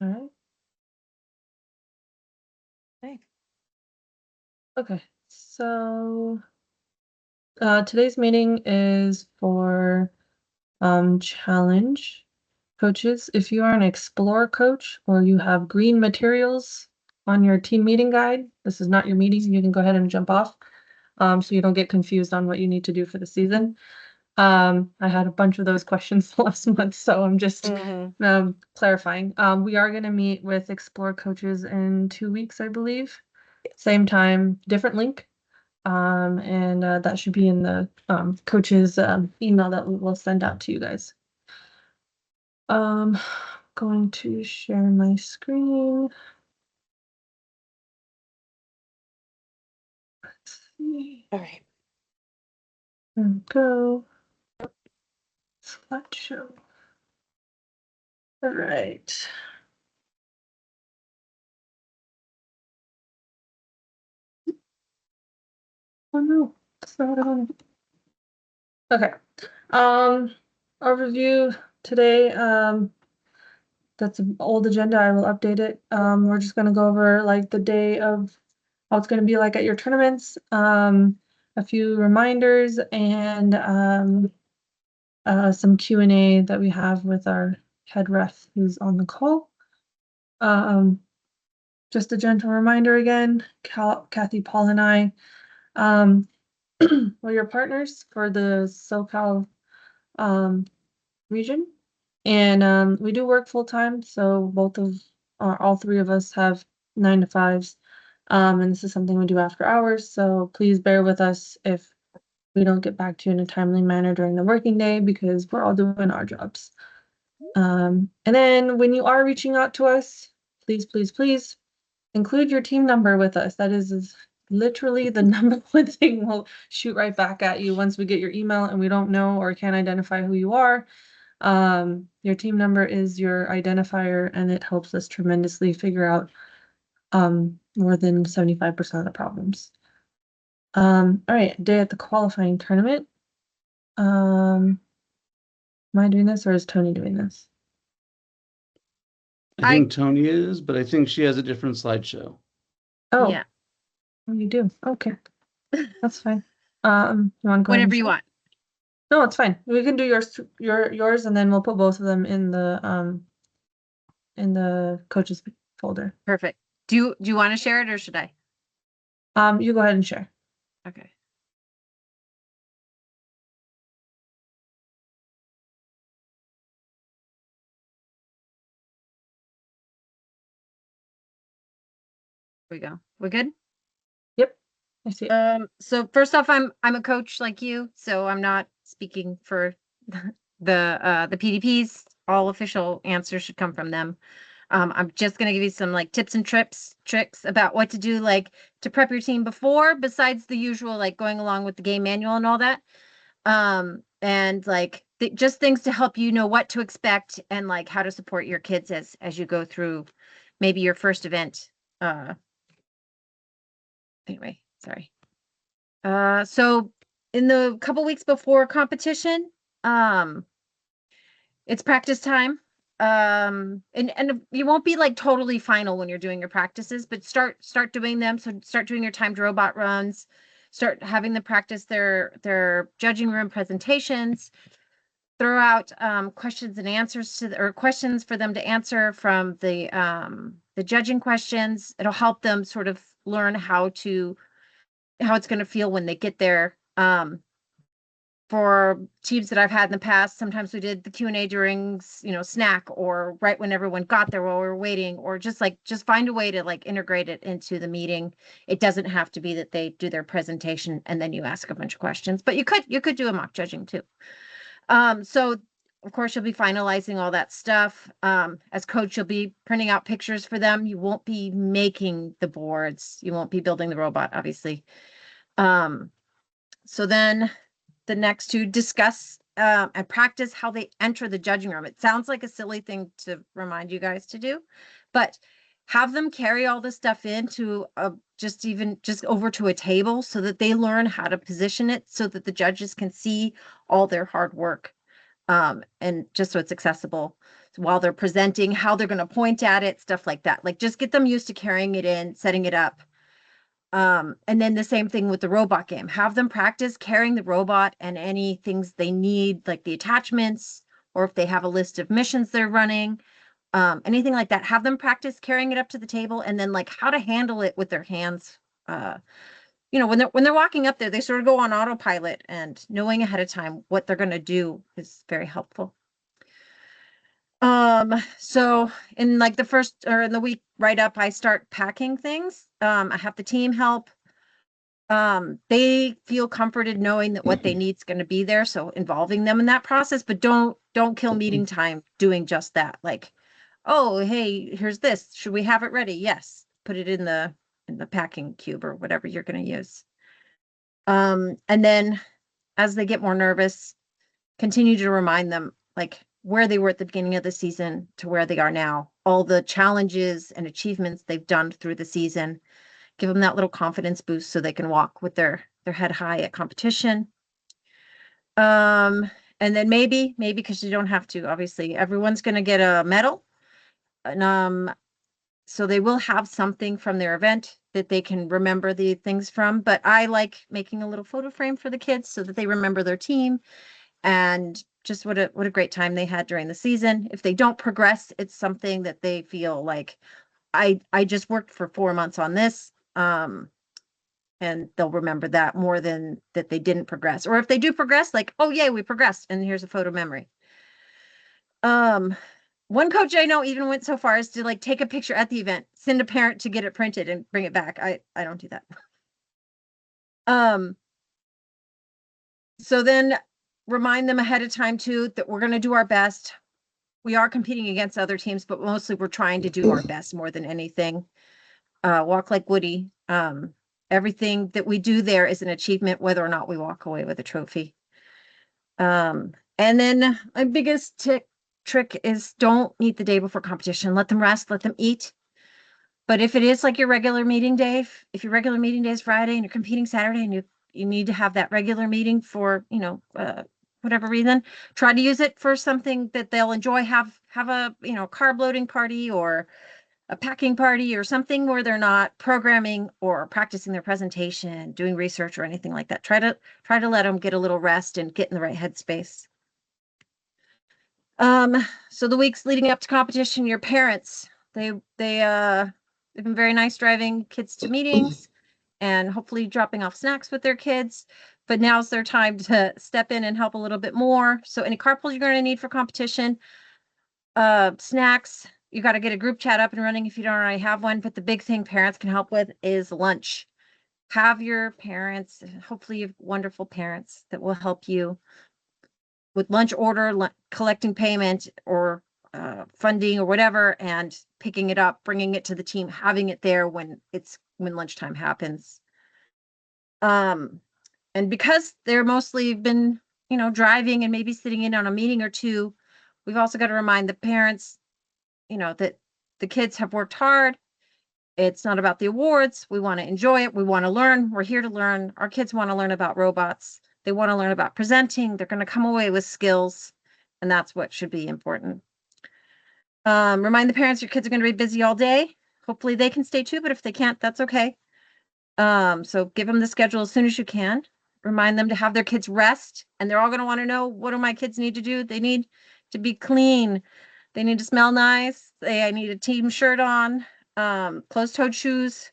All right. Okay. Okay. So today's meeting is for challenge coaches. If you are an Explore coach or you have green materials on your team meeting guide, this is not your meeting. You can go ahead and jump off so you don't get confused on what you need to do for the season. I had a bunch of those questions last month, so I'm just clarifying. We are going to meet with Explore coaches in 2 weeks, I believe. Same time, different link. And that should be in the coach's email that we will send out to you guys. Going to share my screen. Let's see. All right. There we go. Slideshow. All right. Oh no, it's not on. Okay. Overview today. That's an old agenda. I will update it. We're just gonna go over like the day of how it's gonna be like at your tournaments. A few reminders and some Q&A that we have with our head ref who's on the call. Just a gentle reminder again, Kathy, Paul, and I, we're your partners for the SoCal region. And we do work full time, so all three of us have 9 to 5s. And this is something we do after hours, so please bear with us if we don't get back to you in a timely manner during the working day because we're all doing our jobs. And then when you are reaching out to us, please, please, please include your team number with us. That is literally the number one thing we'll shoot right back at you once we get your email and we don't know or can't identify who you are. Your team number is your identifier and it helps us tremendously figure out more than 75% of the problems. All right, day at the qualifying tournament. Am I doing this or is Tony doing this? I think Tony is, but I think she has a different slideshow. Oh, Yeah. oh, you do. Okay, that's fine. You want to go ahead Whatever and you share? want. No, it's fine. We can do yours, and then we'll put both of them in the coaches folder. Perfect. Do you want to share it or should I? You go ahead and share. Okay. Here we go. We're good? Yep, I see it. So first off, I'm a coach like you, so I'm not speaking for the PDPs. All official answers should come from them. I'm just gonna give you some like tips and tricks about what to do, like to prep your team before, besides the usual like going along with the game manual and all that. And like just things to help you know what to expect and like how to support your kids as you go through maybe your first event. Anyway, sorry. So in the couple weeks before competition, it's practice time. And you won't be like totally final when you're doing your practices, but start doing them. So start doing your timed robot runs, start having them practice their judging room presentations, throw out questions and answers or questions for them to answer from the judging questions. It'll help them sort of learn how it's going to feel when they get there. For teams that I've had in the past, sometimes we did the Q&A during, snack or right when everyone got there while we were waiting, or just find a way to like integrate it into the meeting. It doesn't have to be that they do their presentation and then you ask a bunch of questions, but you could do a mock judging too. So of course you'll be finalizing all that stuff. As coach, you'll be printing out pictures for them. You won't be making the boards. You won't be building the robot, obviously. So then the next to discuss and practice how they enter the judging room. It sounds like a silly thing to remind you guys to do, but have them carry all this stuff into just over to a table so that they learn how to position it so that the judges can see all their hard work. And just so it's accessible while they're presenting, how they're going to point at it, stuff like that. Like just get them used to carrying it in, setting it up. And then the same thing with the robot game. Have them practice carrying the robot and any things they need, like the attachments, or if they have a list of missions they're running, anything like that. Have them practice carrying it up to the table, and then like how to handle it with their hands. When they're walking up there, they sort of go on autopilot, and knowing ahead of time what they're going to do is very helpful. So in like the first or in the week right up, I start packing things. I have the team help. They feel comforted knowing that what they need is going to be there. So involving them in that process, but don't kill meeting time doing just that. Like, oh, hey, here's this. Should we have it ready? Yes. Put it in the packing cube or whatever you're going to use. And then as they get more nervous, continue to remind them like where they were at the beginning of the season to where they are now, all the challenges and achievements they've done through the season. Give them that little confidence boost so they can walk with their head high at competition. And then maybe because you don't have to, obviously everyone's going to get a medal. And so they will have something from their event that they can remember the things from. But I like making a little photo frame for the kids so that they remember their team and just what a great time they had during the season. If they don't progress, it's something that they feel like I just worked for 4 months on this. And they'll remember that more than that they didn't progress. Or if they do progress, like, oh yay, we progressed, and here's a photo memory. One coach I know even went so far as to like take a picture at the event, send a parent to get it printed and bring it back. I don't do that. So then remind them ahead of time too that we're going to do our best. We are competing against other teams, but mostly we're trying to do our best more than anything. Walk like Woody. Everything that we do there is an achievement, whether or not we walk away with a trophy. And then my biggest trick is don't eat the day before competition. Let them rest, let them eat. But if it is like your regular meeting day, if your regular meeting day is Friday and you're competing Saturday and you need to have that regular meeting for, whatever reason, try to use it for something that they'll enjoy. Have a, carb loading party or a packing party or something where they're not programming or practicing their presentation, doing research or anything like that. Try to let them get a little rest and get in the right headspace. So the weeks leading up to competition, your parents, they've been very nice driving kids to meetings and hopefully dropping off snacks with their kids. But now's their time to step in and help a little bit more. So any carpools you're going to need for competition, snacks, you got to get a group chat up and running if you don't already have one. But the big thing parents can help with is lunch. Have your parents, hopefully you have wonderful parents that will help you with lunch order, collecting payment or funding or whatever, and picking it up, bringing it to the team, having it there when lunchtime happens. And because they're mostly been, driving and maybe sitting in on a meeting or two, we've also got to remind the parents, that the kids have worked hard. It's not about the awards. We want to enjoy it. We want to learn. We're here to learn. Our kids want to learn about robots. They want to learn about presenting. They're going to come away with skills, and that's what should be important. Remind the parents your kids are going to be busy all day. Hopefully they can stay too, but if they can't, that's okay. So give them the schedule as soon as you can. Remind them to have their kids rest, and they're all going to want to know, what do my kids need to do? They need to be clean. They need to smell nice. I need a team shirt on, closed-toed shoes.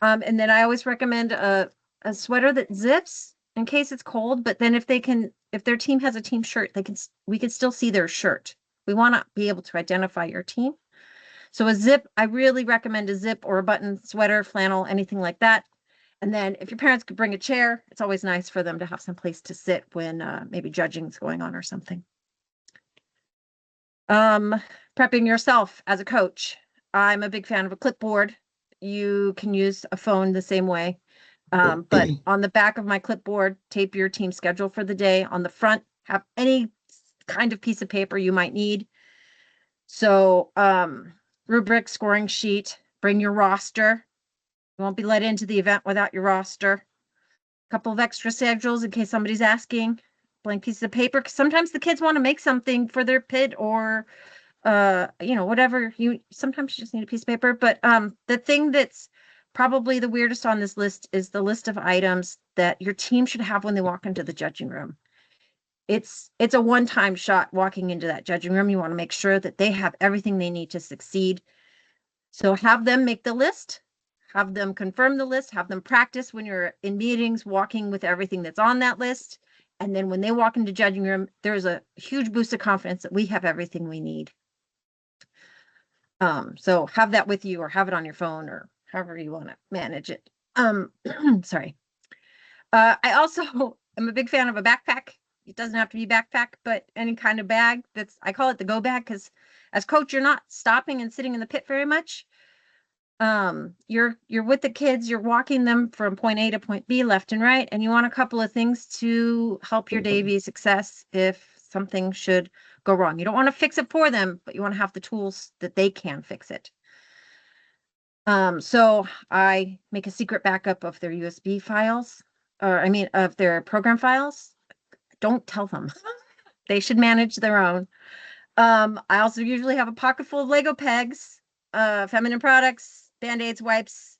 And then I always recommend a sweater that zips in case it's cold. But then if their team has a team shirt, we can still see their shirt. We want to be able to identify your team. So a zip, I really recommend a zip or a button sweater, flannel, anything like that. And then if your parents could bring a chair, it's always nice for them to have some place to sit when maybe judging's going on or something. Prepping yourself as a coach. I'm a big fan of a clipboard. You can use a phone the same way. But on the back of my clipboard, tape your team schedule for the day. On the front, have any kind of piece of paper you might need. So, rubric, scoring sheet, bring your roster. You won't be let into the event without your roster. A couple of extra schedules in case somebody's asking. blank pieces of paper. 'Cause sometimes the kids want to make something for their pit or, whatever sometimes you just need a piece of paper. But the thing that's probably the weirdest on this list is the list of items that your team should have when they walk into the judging room. It's a one-time shot walking into that judging room. You want to make sure that they have everything they need to succeed. So have them make the list, have them confirm the list, have them practice when you're in meetings, walking with everything that's on that list. And then when they walk into judging room, there's a huge boost of confidence that we have everything we need. So have that with you or have it on your phone or however you want to manage it. Sorry. I also am a big fan of a backpack. It doesn't have to be backpack, but any kind of bag I call it the go bag, because as coach, you're not stopping and sitting in the pit very much. You're with the kids, you're walking them from point A to point B left and right, and you want a couple of things to help your day be a success if something should go wrong. You don't want to fix it for them, but you want to have the tools that they can fix it. So I make a secret backup of their USB files, of their program files. Don't tell them. They should manage their own. I also usually have a pocket full of Lego pegs, feminine products, Band-Aids, wipes,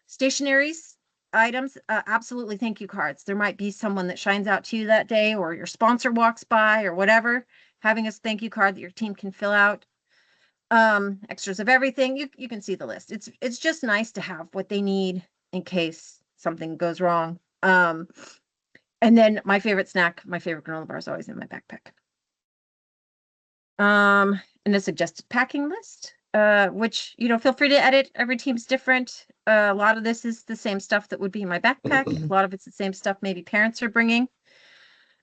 stationaries, items, absolutely thank you cards. There might be someone that shines out to you that day, or your sponsor walks by or whatever. Having a thank you card that your team can fill out. Extras of everything. You can see the list. It's just nice to have what they need in case something goes wrong. And then my favorite snack, my favorite granola bar is always in my backpack. And a suggested packing list, which, feel free to edit. Every team's different. A lot of this is the same stuff that would be in my backpack. A lot of it's the same stuff maybe parents are bringing.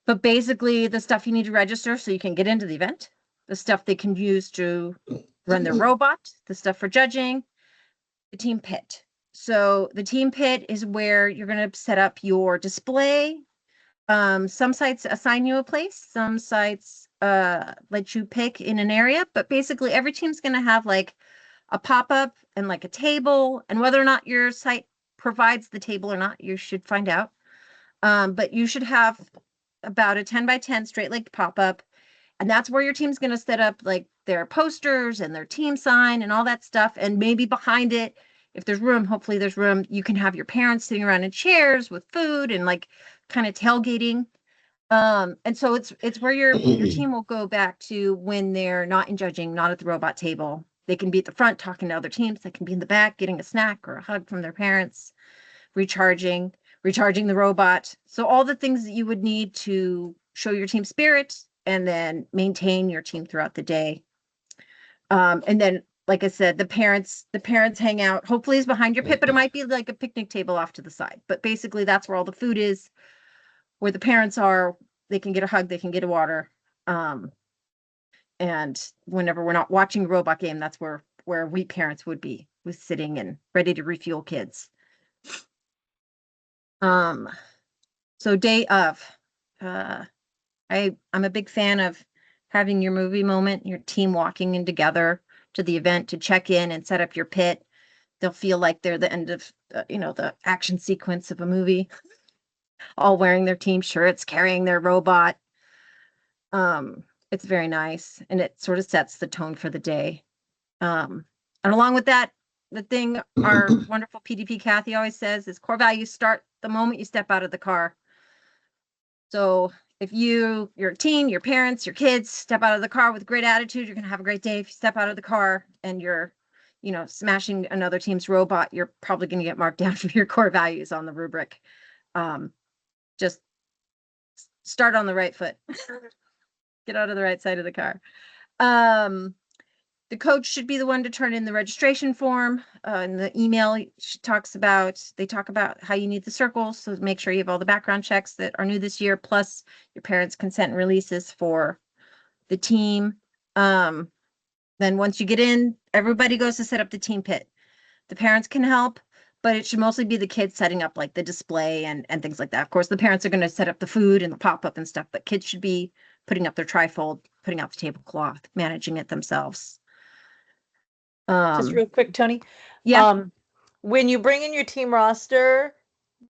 But basically the stuff you need to register so you can get into the event, the stuff they can use to run their robot, the stuff for judging, the team pit. So the team pit is where you're going to set up your display. Some sites assign you a place, some sites let you pick in an area, but basically every team's going to have like a pop-up and like a table, and whether or not your site provides the table or not, you should find out. But you should have about a 10 by 10 straight leg pop-up, and that's where your team's going to set up like their posters and their team sign and all that stuff. And maybe behind it, if there's room, hopefully there's room, you can have your parents sitting around in chairs with food and like kind of tailgating. And so it's where your team will go back to when they're not in judging, not at the robot table. They can be at the front talking to other teams. They can be in the back getting a snack or a hug from their parents, recharging the robot. So all the things that you would need to show your team spirit and then maintain your team throughout the day. And then, like I said, the parents hang out. Hopefully it's behind your pit, but it might be like a picnic table off to the side. But basically that's where all the food is, where the parents are. They can get a hug, they can get a water. And whenever we're not watching a robot game, that's where we parents would be, with sitting and ready to refuel kids. So day of, I'm a big fan of having your movie moment, your team walking in together to the event to check in and set up your pit. They'll feel like they're the end of, the action sequence of a movie, all wearing their team shirts, carrying their robot. It's very nice, and it sort of sets the tone for the day. And along with that, the thing our wonderful PDP Kathy always says is core values start the moment you step out of the car. So if your team, your parents, your kids step out of the car with great attitude, you're going to have a great day. If you step out of the car and you're, smashing another team's robot, you're probably going to get marked down for your core values on the rubric. Just start on the right foot. Get out of the right side of the car. The coach should be the one to turn in the registration form. In the email, they talk about how you need the circles. So make sure you have all the background checks that are new this year, plus your parents' consent and releases for the team. Then once you get in, everybody goes to set up the team pit. The parents can help, but it should mostly be the kids setting up like the display and things like that. Of course, the parents are going to set up the food and the pop-up and stuff, but kids should be putting up their trifold, putting out the tablecloth, managing it themselves. Just real quick, Tony. Yeah. When you bring in your team roster,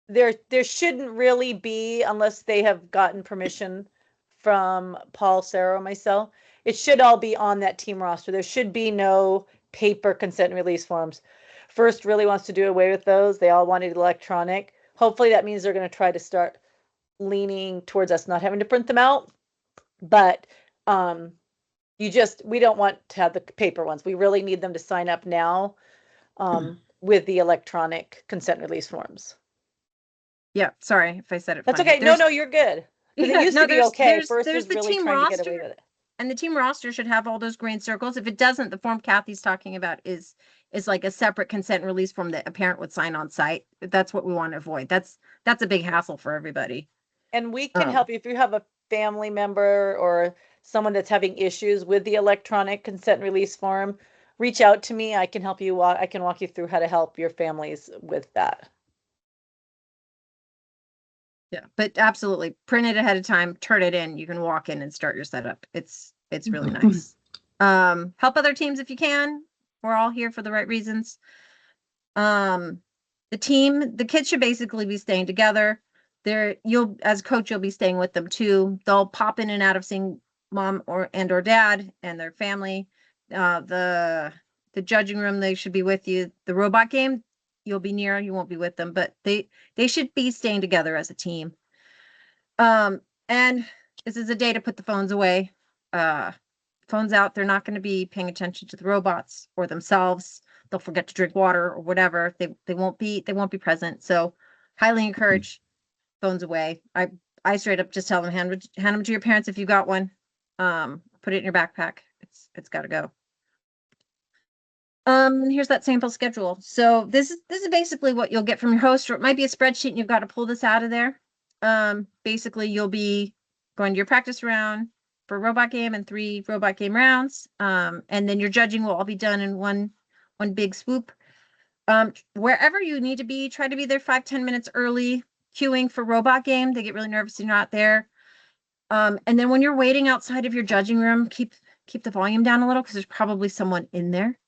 there shouldn't really be, unless they have gotten permission from Paul, Sarah, and myself. It should all be on that team roster. There should be no paper consent and release forms. First really wants to do away with those. They all wanted electronic. Hopefully that means they're going to try to start leaning towards us not having to print them out. But we don't want to have the paper ones. We really need them to sign up now with the electronic consent release forms. Yeah, sorry if I said it That's funny. okay. No, you're good. Because Yeah, it used no, to be there's- okay. there's- First there's was the really team trying to get away roster. with it. And the team roster should have all those green circles. If it doesn't, the form Kathy's talking about is like a separate consent and release form that a parent would sign on site. That's what we want to avoid. That's a big hassle for everybody. And we can Oh. help you if you have a family member or someone that's having issues with the electronic consent and release form. Reach out to me. I can help you. I can walk you through how to help your families with that. Yeah, but absolutely print it ahead of time, turn it in. You can walk in and start your setup. It's really nice. Help other teams if you can. We're all here for the right reasons. The kids should basically be staying together. You'll, as coach, you'll be staying with them too. They'll pop in and out of seeing mom or dad and their family. The judging room, they should be with you. The robot game, you'll be near, you won't be with them, but they should be staying together as a team. And this is a day to put the phones away. Phones out. They're not going to be paying attention to the robots or themselves. They'll forget to drink water or whatever. They won't be present. So highly encourage phones away. I straight up just tell them hand them to your parents if you got one. Put it in your backpack. It's got to go. Here's that sample schedule. So this is basically what you'll get from your host, or it might be a spreadsheet and you've got to pull this out of there. Basically you'll be going to your practice round for robot game and 3 robot game rounds. And then your judging will all be done in one big swoop. Wherever you need to be, try to be there 5-10 minutes early, queuing for robot game. They get really nervous if you're not there. And then when you're waiting outside of your judging room, keep the volume down a little because there's probably someone in there.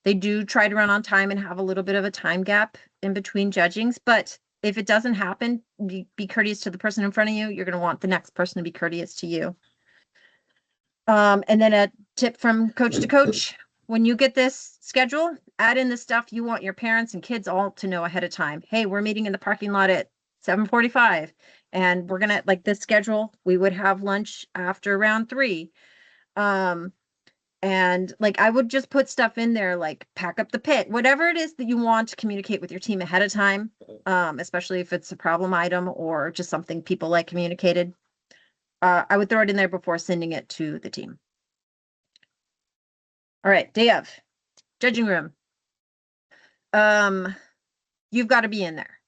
They do try to run on time and have a little bit of a time gap in between judgings, but if it doesn't happen, be courteous to the person in front of you. You're going to want the next person to be courteous to you. And then a tip from coach to coach, when you get this schedule, add in the stuff you want your parents and kids all to know ahead of time. Hey, we're meeting in the parking lot at 7:45 and we're going to, like this schedule, we would have lunch after round 3. And like, I would just put stuff in there, like pack up the pit, whatever it is that you want to communicate with your team ahead of time. Especially if it's a problem item or just something people like communicated. I would throw it in there before sending it to the team. All right, day of judging room. You've got to be in there,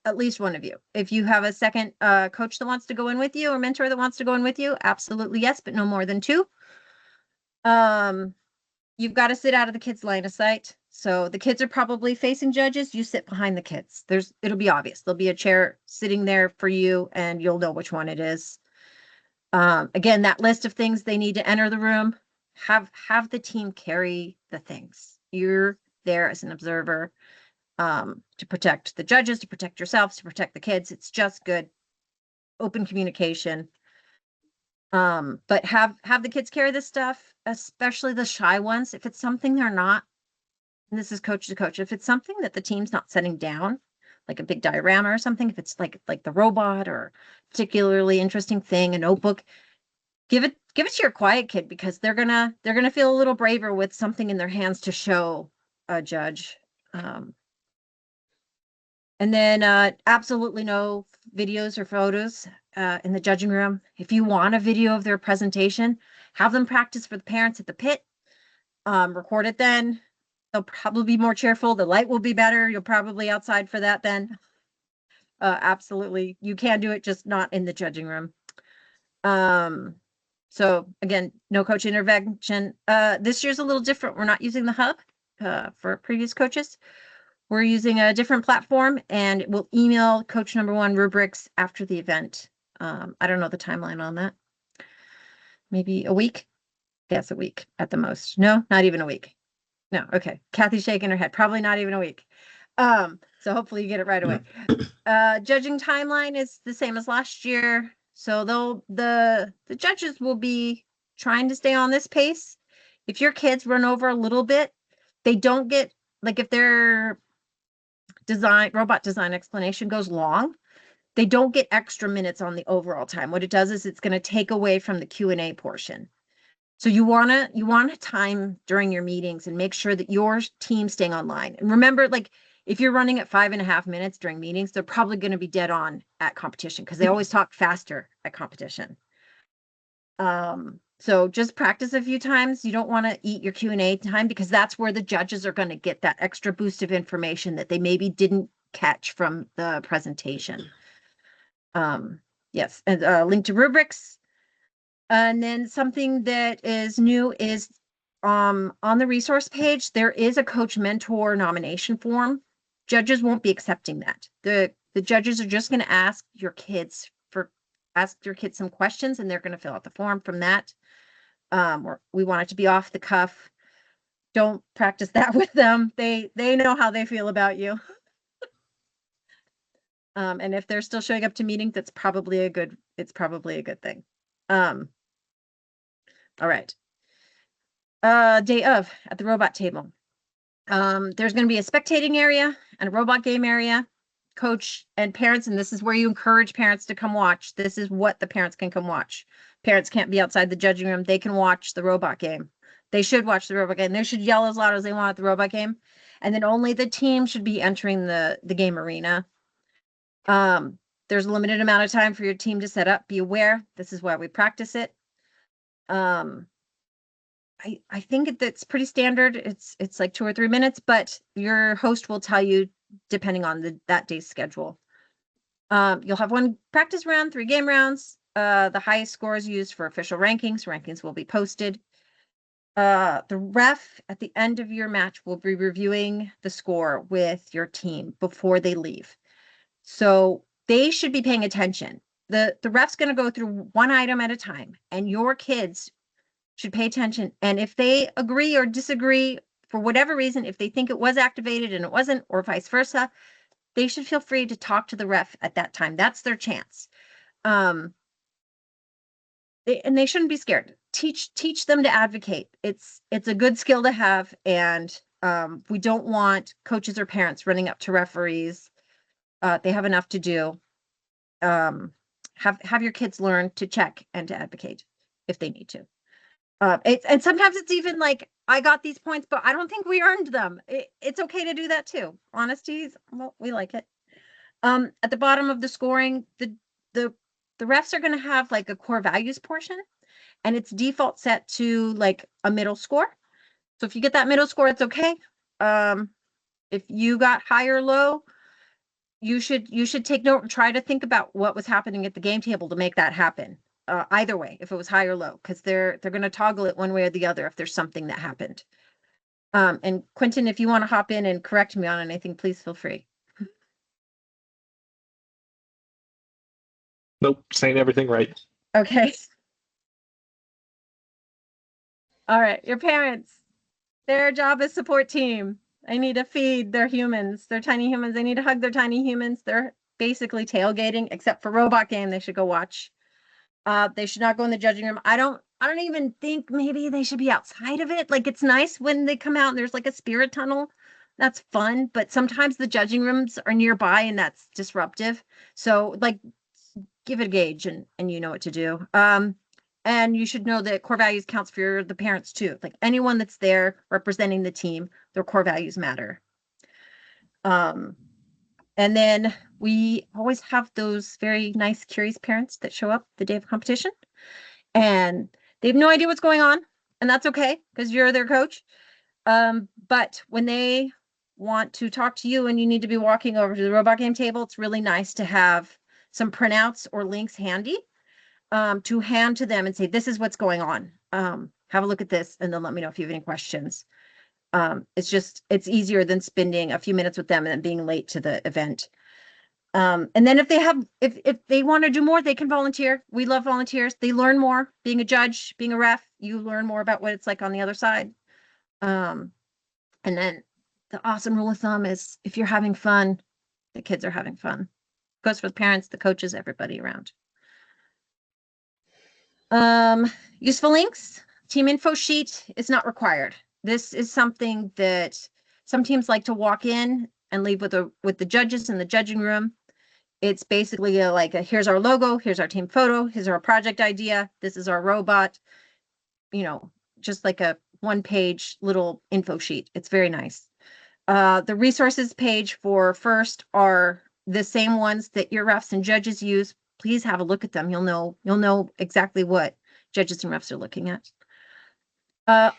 at least one of you. If you have a second coach that wants to go in with you or mentor that wants to go in with you, absolutely yes, but no more than 2. You've got to sit out of the kids' line of sight. So the kids are probably facing judges. You sit behind the kids. It'll be obvious. There'll be a chair sitting there for you and you'll know which one it is. Again, that list of things they need to enter the room, have the team carry the things. You're there as an observer, to protect the judges, to protect yourselves, to protect the kids. It's just good, open communication. But have the kids carry this stuff, especially the shy ones. If it's something they're not, and this is coach to coach, if it's something that the team's not setting down, like a big diorama or something, if it's like the robot or particularly interesting thing, a notebook, give it to your quiet kid because they're gonna feel a little braver with something in their hands to show a judge. And then absolutely no videos or photos in the judging room. If you want a video of their presentation, have them practice for the parents at the pit. Record it then. They'll probably be more cheerful. The light will be better. You'll probably outside for that then. Absolutely. You can do it, just not in the judging room. So again, no coach intervention. This year's a little different. We're not using the hub for previous coaches. We're using a different platform and we'll email coach number 1 rubrics after the event. I don't know the timeline on that. Maybe a week? Yes, a week at the most. No, not even a week. No, okay. Kathy's shaking her head. Probably not even a week. So hopefully you get it right away. Judging timeline is the same as last year. So the judges will be trying to stay on this pace. If your kids run over a little bit, they don't get, like, if their robot design explanation goes long, they don't get extra minutes on the overall time. What it does is it's going to take away from the Q&A portion. So you want to time during your meetings and make sure that your team's staying online. And remember, like, if you're running at 5.5 minutes during meetings, they're probably going to be dead on at competition because they always talk faster at competition. So just practice a few times. You don't want to eat your Q&A time because that's where the judges are going to get that extra boost of information that they maybe didn't catch from the presentation. Yes, and link to rubrics. And then something that is new is on the resource page, there is a coach mentor nomination form. Judges won't be accepting that. The judges are just going to ask your kids some questions, and they're going to fill out the form from that. We want it to be off the cuff. Don't practice that with them. They know how they feel about you. And if they're still showing up to meetings, it's probably a good thing. All right. Day of at the robot table. There's going to be a spectating area and a robot game area. Coach and parents, and this is where you encourage parents to come watch. This is what the parents can come watch. Parents can't be outside the judging room. They can watch the robot game. They should watch the robot game. They should yell as loud as they want at the robot game. And then only the team should be entering the game arena. There's a limited amount of time for your team to set up. Be aware. This is why we practice it. I think that's pretty standard. It's like 2 or 3 minutes, but your host will tell you depending on that day's schedule. You'll have 1 practice round, 3 game rounds. The highest score is used for official rankings. Rankings will be posted. The ref at the end of your match will be reviewing the score with your team before they leave. So they should be paying attention. The ref's going to go through 1 item at a time, and your kids should pay attention. And if they agree or disagree for whatever reason, if they think it was activated and it wasn't, or vice versa, they should feel free to talk to the ref at that time. That's their chance. And they shouldn't be scared. Teach them to advocate. It's a good skill to have. And we don't want coaches or parents running up to referees. They have enough to do. Have your kids learn to check and to advocate if they need to. And sometimes it's even like, I got these points, but I don't think we earned them. It's okay to do that too. Honesty, well, we like it. At the bottom of the scoring, the refs are going to have like a core values portion, and it's default set to like a middle score. So if you get that middle score, it's okay. If you got high or low, you should take note and try to think about what was happening at the game table to make that happen. Either way, if it was high or low, because they're going to toggle it one way or the other if there's something that happened. And Quentin, if you want to hop in and correct me on anything, please feel free. Nope, saying everything right. Okay. All right, your parents, their job is support team. They need to feed their humans, their tiny humans. They need to hug their tiny humans. They're basically tailgating, except for robot game. They should go watch. They should not go in the judging room. I don't even think maybe they should be outside of it. Like, it's nice when they come out and there's like a spirit tunnel. That's fun, but sometimes the judging rooms are nearby and that's disruptive. So like, give it a gauge and you know what to do. And you should know that core values counts for the parents too. Like, anyone that's there representing the team, their core values matter. And then we always have those very nice, curious parents that show up the day of competition and they have no idea what's going on. And that's okay because you're their coach. But when they want to talk to you and you need to be walking over to the robot game table, it's really nice to have some printouts or links handy to hand to them and say, this is what's going on. Have a look at this and then let me know if you have any questions. It's easier than spending a few minutes with them and then being late to the event. And then if they want to do more, they can volunteer. We love volunteers. They learn more. Being a judge, being a ref, you learn more about what it's like on the other side. And then the awesome rule of thumb is if you're having fun, the kids are having fun. Goes for the parents, the coaches, everybody around. Useful links, team info sheet is not required. This is something that some teams like to walk in and leave with the judges in the judging room. It's basically here's our logo, here's our team photo, here's our project idea, this is our robot, just like a 1-page little info sheet. It's very nice. The resources page for FIRST are the same ones that your refs and judges use. Please have a look at them. You'll know exactly what judges and refs are looking at.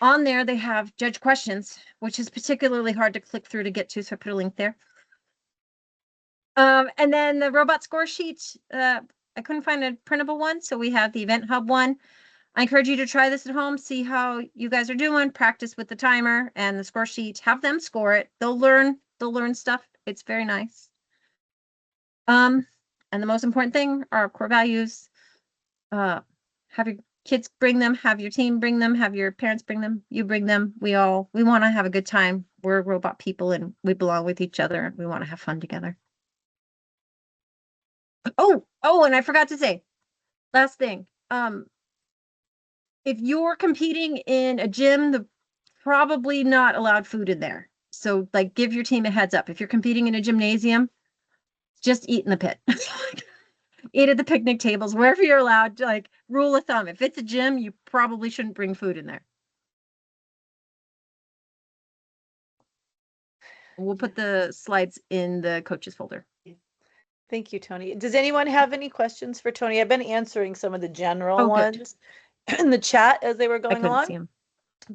On there, they have judge questions, which is particularly hard to click through to get to, so I put a link there. And then the robot score sheet, I couldn't find a printable one, so we have the Event Hub one. I encourage you to try this at home, see how you guys are doing, practice with the timer and the score sheet, have them score it. They'll learn stuff. It's very nice. And the most important thing are core values. Have your kids bring them, have your team bring them, have your parents bring them, you bring them. We want to have a good time. We're robot people and we belong with each other. We want to have fun together. Oh, and I forgot to say, last thing. If you're competing in a gym, the probably not allowed food in there. So give your team a heads up. If you're competing in a gymnasium, just eat in the pit. Eat at the picnic tables, wherever you're allowed. Rule of thumb, if it's a gym, you probably shouldn't bring food in there. We'll put the slides in the coaches folder. Thank you, Tony. Does anyone have any questions for Tony? I've been answering some of the general Good. ones in the chat as they were I going couldn't see along, 'em.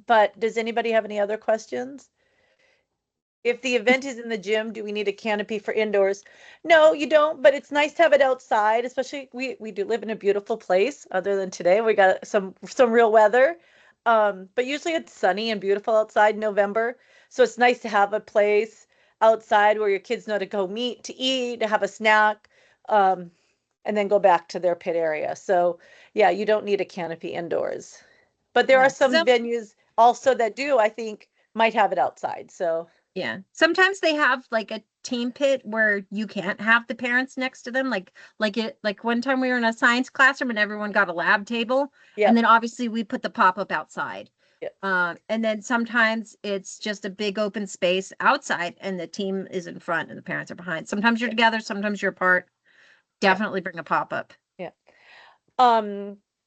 but does anybody have any other questions? If the event is in the gym, do we need a canopy for indoors? No, you don't, but it's nice to have it outside, especially we do live in a beautiful place other than today. We got some real weather. But usually it's sunny and beautiful outside in November. So it's nice to have a place outside where your kids know to go meet, to eat, to have a snack, and then go back to their pit area. So yeah, you don't need a canopy indoors. But there are some venues also that do, I think, might have it outside. So yeah, sometimes they have a team pit where you can't have the parents next to them. Like one time we were in a science classroom and everyone got a lab table. yeah. And then obviously we put the pop-up outside. Yep. And then sometimes it's just a big open space outside and the team is in front and the parents are behind. Sometimes you're together, sometimes you're apart. Definitely bring a pop-up. Yeah.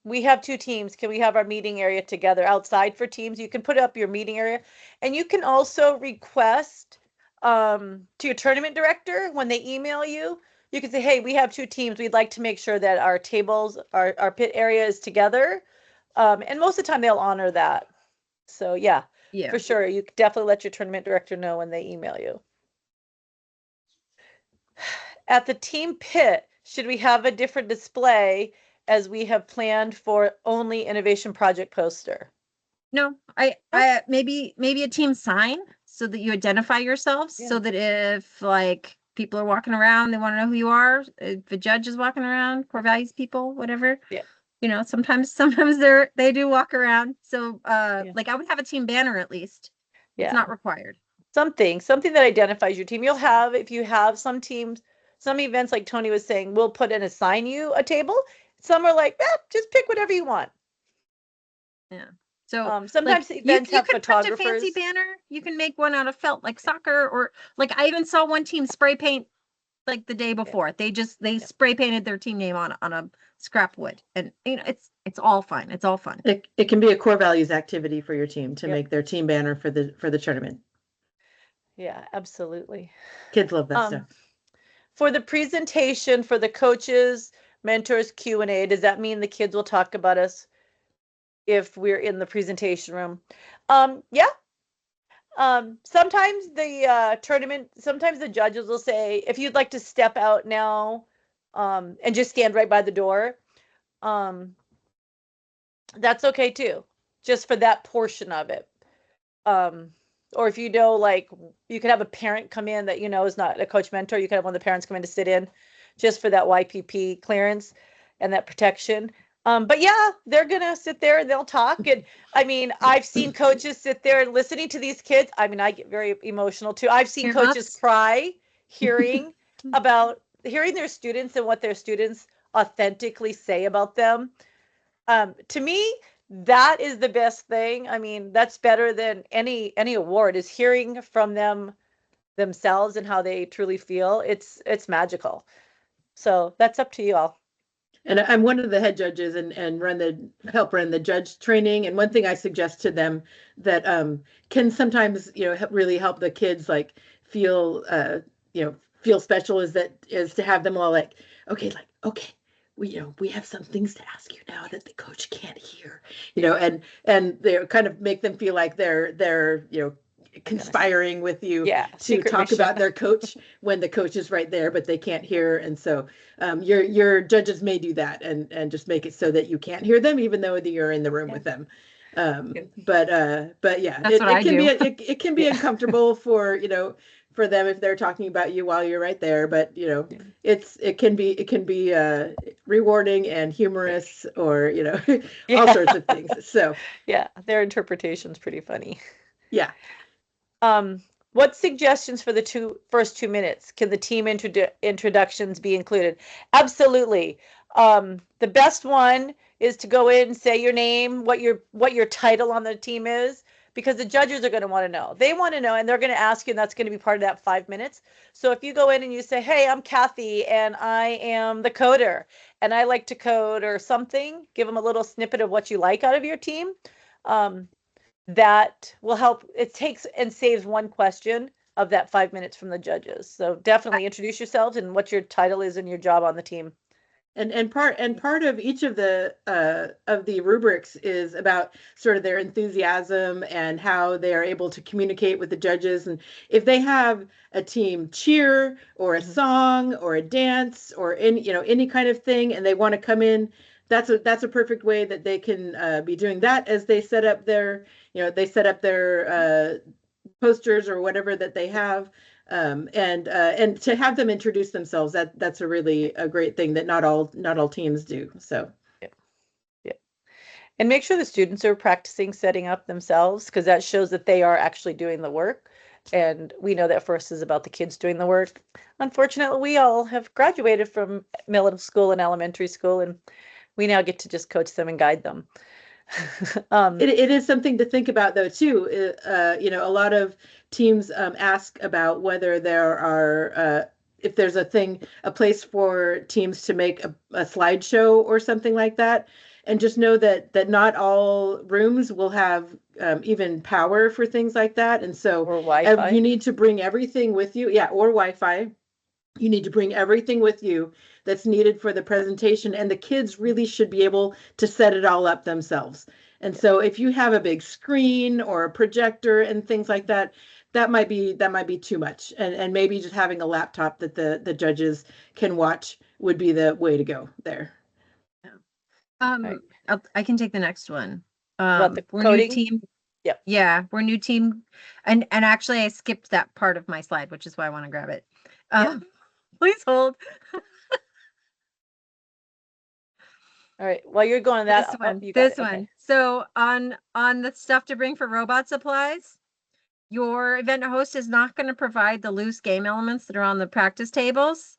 We have 2 teams. Can we have our meeting area together outside for teams? You can put up your meeting area, and you can also request to your tournament director when they email you. You can say, hey, we have 2 teams. We'd like to make sure that our tables, our pit area is together. And most of the time they'll honor that. So yeah, for sure. You definitely let your tournament director know when they email you. At the team pit, should we have a different display as we have planned for only innovation project poster? No, I maybe a team sign so that you identify yourselves, so that if people are walking around, they want to know who you are. If the judge is walking around, core values people, whatever. Yeah. Sometimes they do walk around. So I would have a team banner at least. Yeah. It's not required. Something that identifies your team. You'll have, if you have some teams, some events like Tony was saying, we'll put and assign you a table. Some are just pick whatever you want. Yeah. So sometimes events have photographers. Print a fancy banner. You can make one out of felt like soccer, or I even saw one team spray paint the day before. They spray painted their team name on a scrap wood, and it's all fun. It's all fun. It can be a core values activity for your team to make their team banner for the tournament. Yeah, absolutely. Kids love that stuff. For the presentation for the coaches, mentors, Q&A, does that mean the kids will talk about us if we're in the presentation room? Yeah. Sometimes sometimes the judges will say, if you'd like to step out now and just stand right by the door, that's okay too, just for that portion of it. Or if you could have a parent come in that is not a coach mentor, you could have one of the parents come in to sit in just for that YPP clearance and that protection. But yeah, they're going to sit there and they'll talk. And I mean, I've seen coaches sit there and listening to these kids. I mean, I get very emotional too. I've seen coaches cry hearing their students and what their students authentically say about them. To me, that is the best thing. I mean, that's better than any award, is hearing from them themselves and how they truly feel. It's magical. So that's up to you all. And I'm one of the head judges and help run the judge training. And one thing I suggest to them that can sometimes, really help the kids like feel feel special is to have them all like, okay, we have some things to ask you now that the coach can't hear, and they kind of make them feel like they're conspiring with you to secret talk mission. about their coach when the coach is right there, but they can't hear. And so your judges may do that and just make it so that you can't hear them, even though you're in the room with them. But yeah, That's what I can do. it can be uncomfortable for them if they're talking about you while you're right there. But it can be rewarding and humorous, or all sorts of things. So Yeah, their interpretation's pretty funny. yeah. What suggestions for the first 2 minutes? Can the team introductions be included? Absolutely. The best one is to go in and say your name, what your title on the team is, because the judges are going to want to know. They want to know, and they're going to ask you, and that's going to be part of that 5 minutes. So if you go in and you say, hey, I'm Kathy, and I am the coder, and I like to code or something, give them a little snippet of what you like out of your team. That will help. It takes and saves one question of that 5 minutes from the judges. So definitely introduce yourselves and what your title is and your job on the team. And part of each of the rubrics is about sort of their enthusiasm and how they are able to communicate with the judges. And if they have a team cheer or a song or a dance or any kind of thing, and they want to come in, that's a perfect way that they can be doing that as they set up their posters or whatever that they have. And to have them introduce themselves, that's a great thing that not all teams do. So yeah. And make sure the students are practicing setting up themselves, because that shows that they are actually doing the work. And we know that first is about the kids doing the work. Unfortunately, we all have graduated from middle school and elementary school, and we now get to just coach them and guide them. It is something to think about, though, too. A lot of teams ask about whether there are, if there's a place for teams to make a slideshow or something like that. And just know that not all rooms will have even power for things like that. And so or Wi-Fi. You need to bring everything with you. Yeah, or Wi-Fi. You need to bring everything with you that's needed for the presentation, and the kids really should be able to set it all up themselves. And so if you have a big screen or a projector and things like that, that might be too much. And maybe just having a laptop that the judges can watch would be the way to go there. Right. I can take the next one. About the We're coding? new team. Yep. Yeah, we're new team. And actually I skipped that part of my slide, which is why I want to grab it. Please hold. All right. While you're going on that, This one. So on the stuff to bring for robot supplies, your event host is not going to provide the loose game elements that are on the practice tables.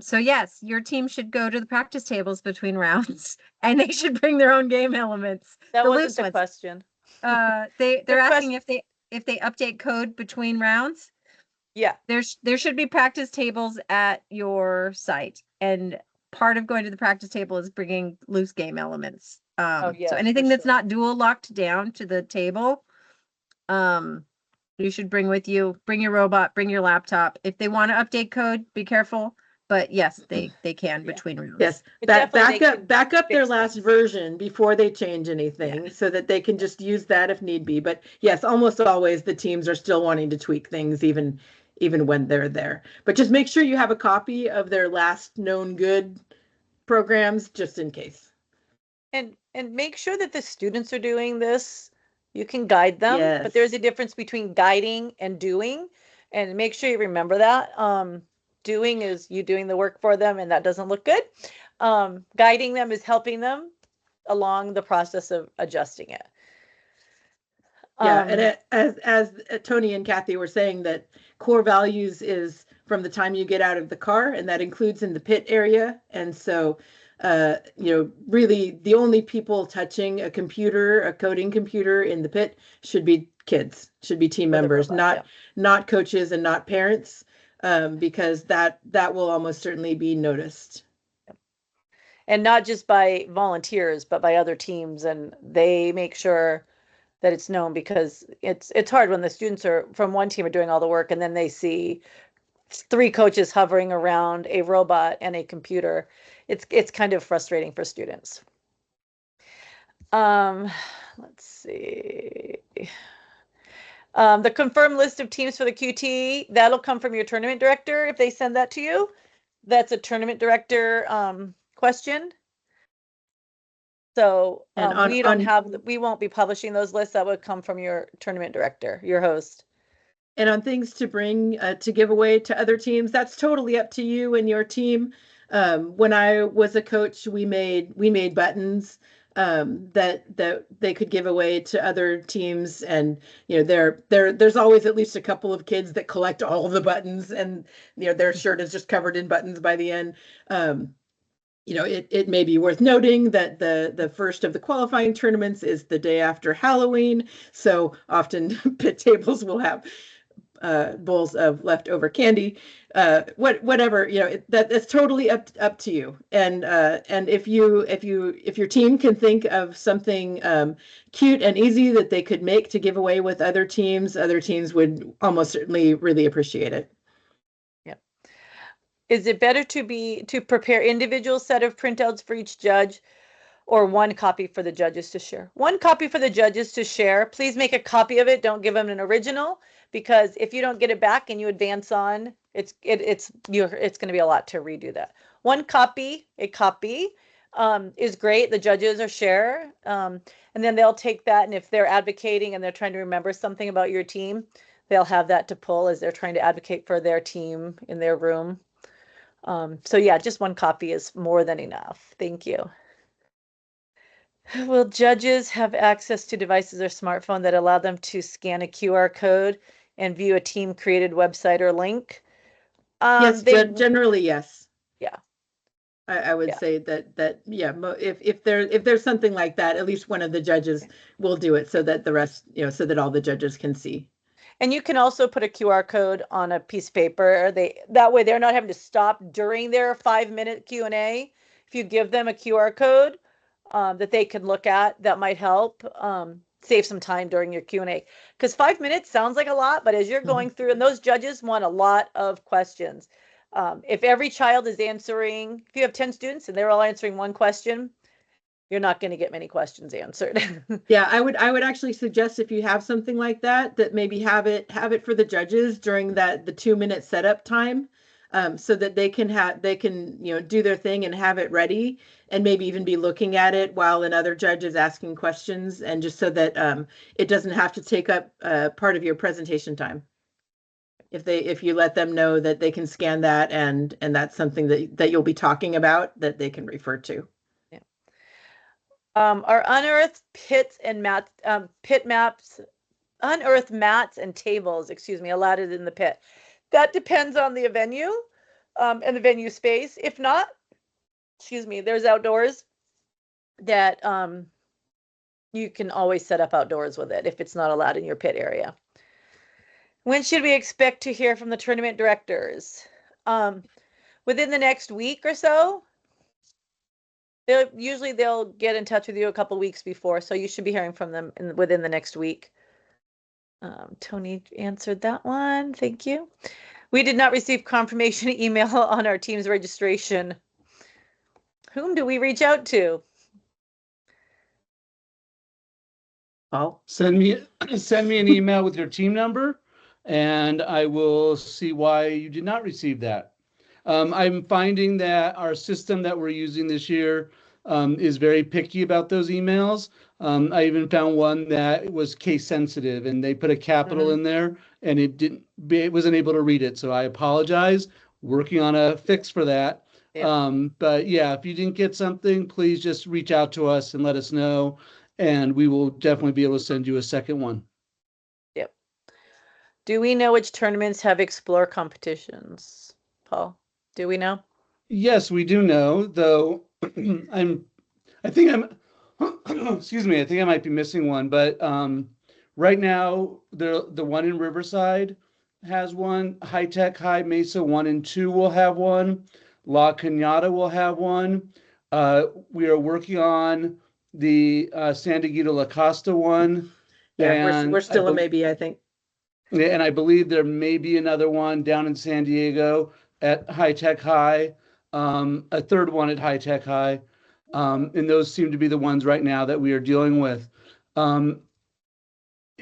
So yes, your team should go to the practice tables between rounds, and they should bring their own game elements. That the wasn't the question. They're asking if they update code between rounds. Yeah. There should be practice tables at your site, and part of going to the practice table is bringing loose game elements. So anything that's not dual locked down to the table, you should bring with you. Bring your robot, bring your laptop. If they want to update code, be careful. But yes, they can between rounds. Yes, back up their last version before they change anything, so that they can just use that if need be. But yes, almost always the teams are still wanting to tweak things even when they're there. But just make sure you have a copy of their last known good programs, just in case. And make sure that the students are doing this. You can guide them, Yes. But there's a difference between guiding and doing, and make sure you remember that. Doing is you doing the work for them, and that doesn't look good. Guiding them is helping them along the process of adjusting it. And as Tony and Kathy were saying, that core values is from the time you get out of the car, and that includes in the pit area. And so really the only people touching a computer, a coding computer in the pit should be kids, should be team For the members, robot, not coaches and not parents, because that will almost certainly be noticed. and not just by volunteers, but by other teams, and they make sure that it's known, because it's hard when the students are from one team are doing all the work and then they see 3 coaches hovering around a robot and a computer. It's kind of frustrating for students. Let's see. The confirmed list of teams for the QT, that'll come from your tournament director if they send that to you. That's a tournament director question. So And we won't be publishing those lists. That would come from your tournament director, your host. And on things to bring to give away to other teams, that's totally up to you and your team. When I was a coach, we made buttons that they could give away to other teams, and there's always at least a couple of kids that collect all the buttons, and their shirt is just covered in buttons by the end. It may be worth noting that the first of the qualifying tournaments is the day after Halloween, so often pit tables will have bowls of leftover candy, whatever, that's totally up to you. And if your team can think of something cute and easy that they could make to give away with other teams would almost certainly really appreciate it. Is it better to prepare individual set of printouts for each judge, or one copy for the judges to share? One copy for the judges to share. Please make a copy of it. Don't give them an original, because if you don't get it back and you advance on, it's going to be a lot to redo that. One copy, is great. The judges are share, and then they'll take that, and if they're advocating and they're trying to remember something about your team, they'll have that to pull as they're trying to advocate for their team in their room. So yeah, just one copy is more than enough. Thank you. Will judges have access to devices or smartphone that allow them to scan a QR code and view a team created website or link? Yes, generally, yes. Yeah. I would say that yeah, if there's something like that, at least one of the judges will do it, so that the rest, so that all the judges can see. And you can also put a QR code on a piece of paper. That way they're not having to stop during their 5-minute Q&A. If you give them a QR code that they can look at, that might help save some time during your Q&A. Because 5 minutes sounds like a lot, but as you're going through, and those judges want a lot of questions. If every child is answering, if you have 10 students and they're all answering one question, you're not going to get many questions answered. Yeah, I would actually suggest, if you have something like that, that maybe have it for the judges during the 2-minute setup time, so that they can do their thing and have it ready, and maybe even be looking at it while another judge is asking questions, and just so that it doesn't have to take up part of your presentation time. If you let them know that they can scan that, and that's something that you'll be talking about, that they can refer to. Are unearthed pits and mats, unearthed mats and tables, allowed in the pit? That depends on the venue and the venue space. If not, there's outdoors that you can always set up outdoors with it if it's not allowed in your pit area. When should we expect to hear from the tournament directors? Within the next week or so. They'll get in touch with you a couple weeks before, so you should be hearing from them within the next week. Tony answered that one. Thank you. We did not receive confirmation email on our team's registration. Whom do we reach out to? Paul? Send me an email with your team number, and I will see why you did not receive that. I'm finding that our system that we're using this year is very picky about those emails. I even found one that was case sensitive, and they put a capital in there, and it wasn't able to read it. So I apologize. Working on a fix for that. Yeah. But yeah, if you didn't get something, please just reach out to us and let us know, and we will definitely be able to send you a second one. Yep. Do we know which tournaments have Explore competitions, Paul? Do we know? Yes, we do know, though I think excuse me, I think I might be missing one, but right now the one in Riverside has one. High Tech High Mesa 1 and 2 will have one. La Cañada will have one. We are working on the San Diego La Costa one. Yeah, And we're still a maybe, I think. and I believe there may be another one down in San Diego at High Tech High, a third one at High Tech High. And those seem to be the ones right now that we are dealing with.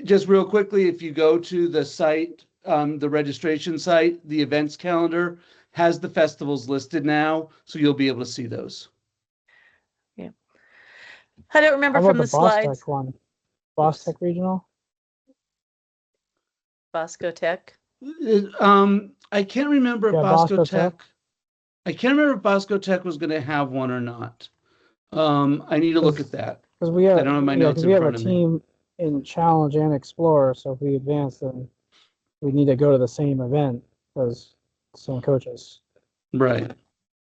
Just real quickly, if you go to the site, the registration site, the events calendar has the festivals listed now, so you'll be able to see those. I don't remember How from about the the Boss slides. Tech one? Boss Tech Regional? Bosco Tech. I can't remember if Yeah, Bosco Bosco Tech. Tech. I can't remember if Bosco Tech was going to have one or not. I need to look at that. Because we have, I don't have my yeah, notes 'cause in we have a front of me. team in Challenge and Explore, so if we advance, then we need to go to the same event as same coaches. Right.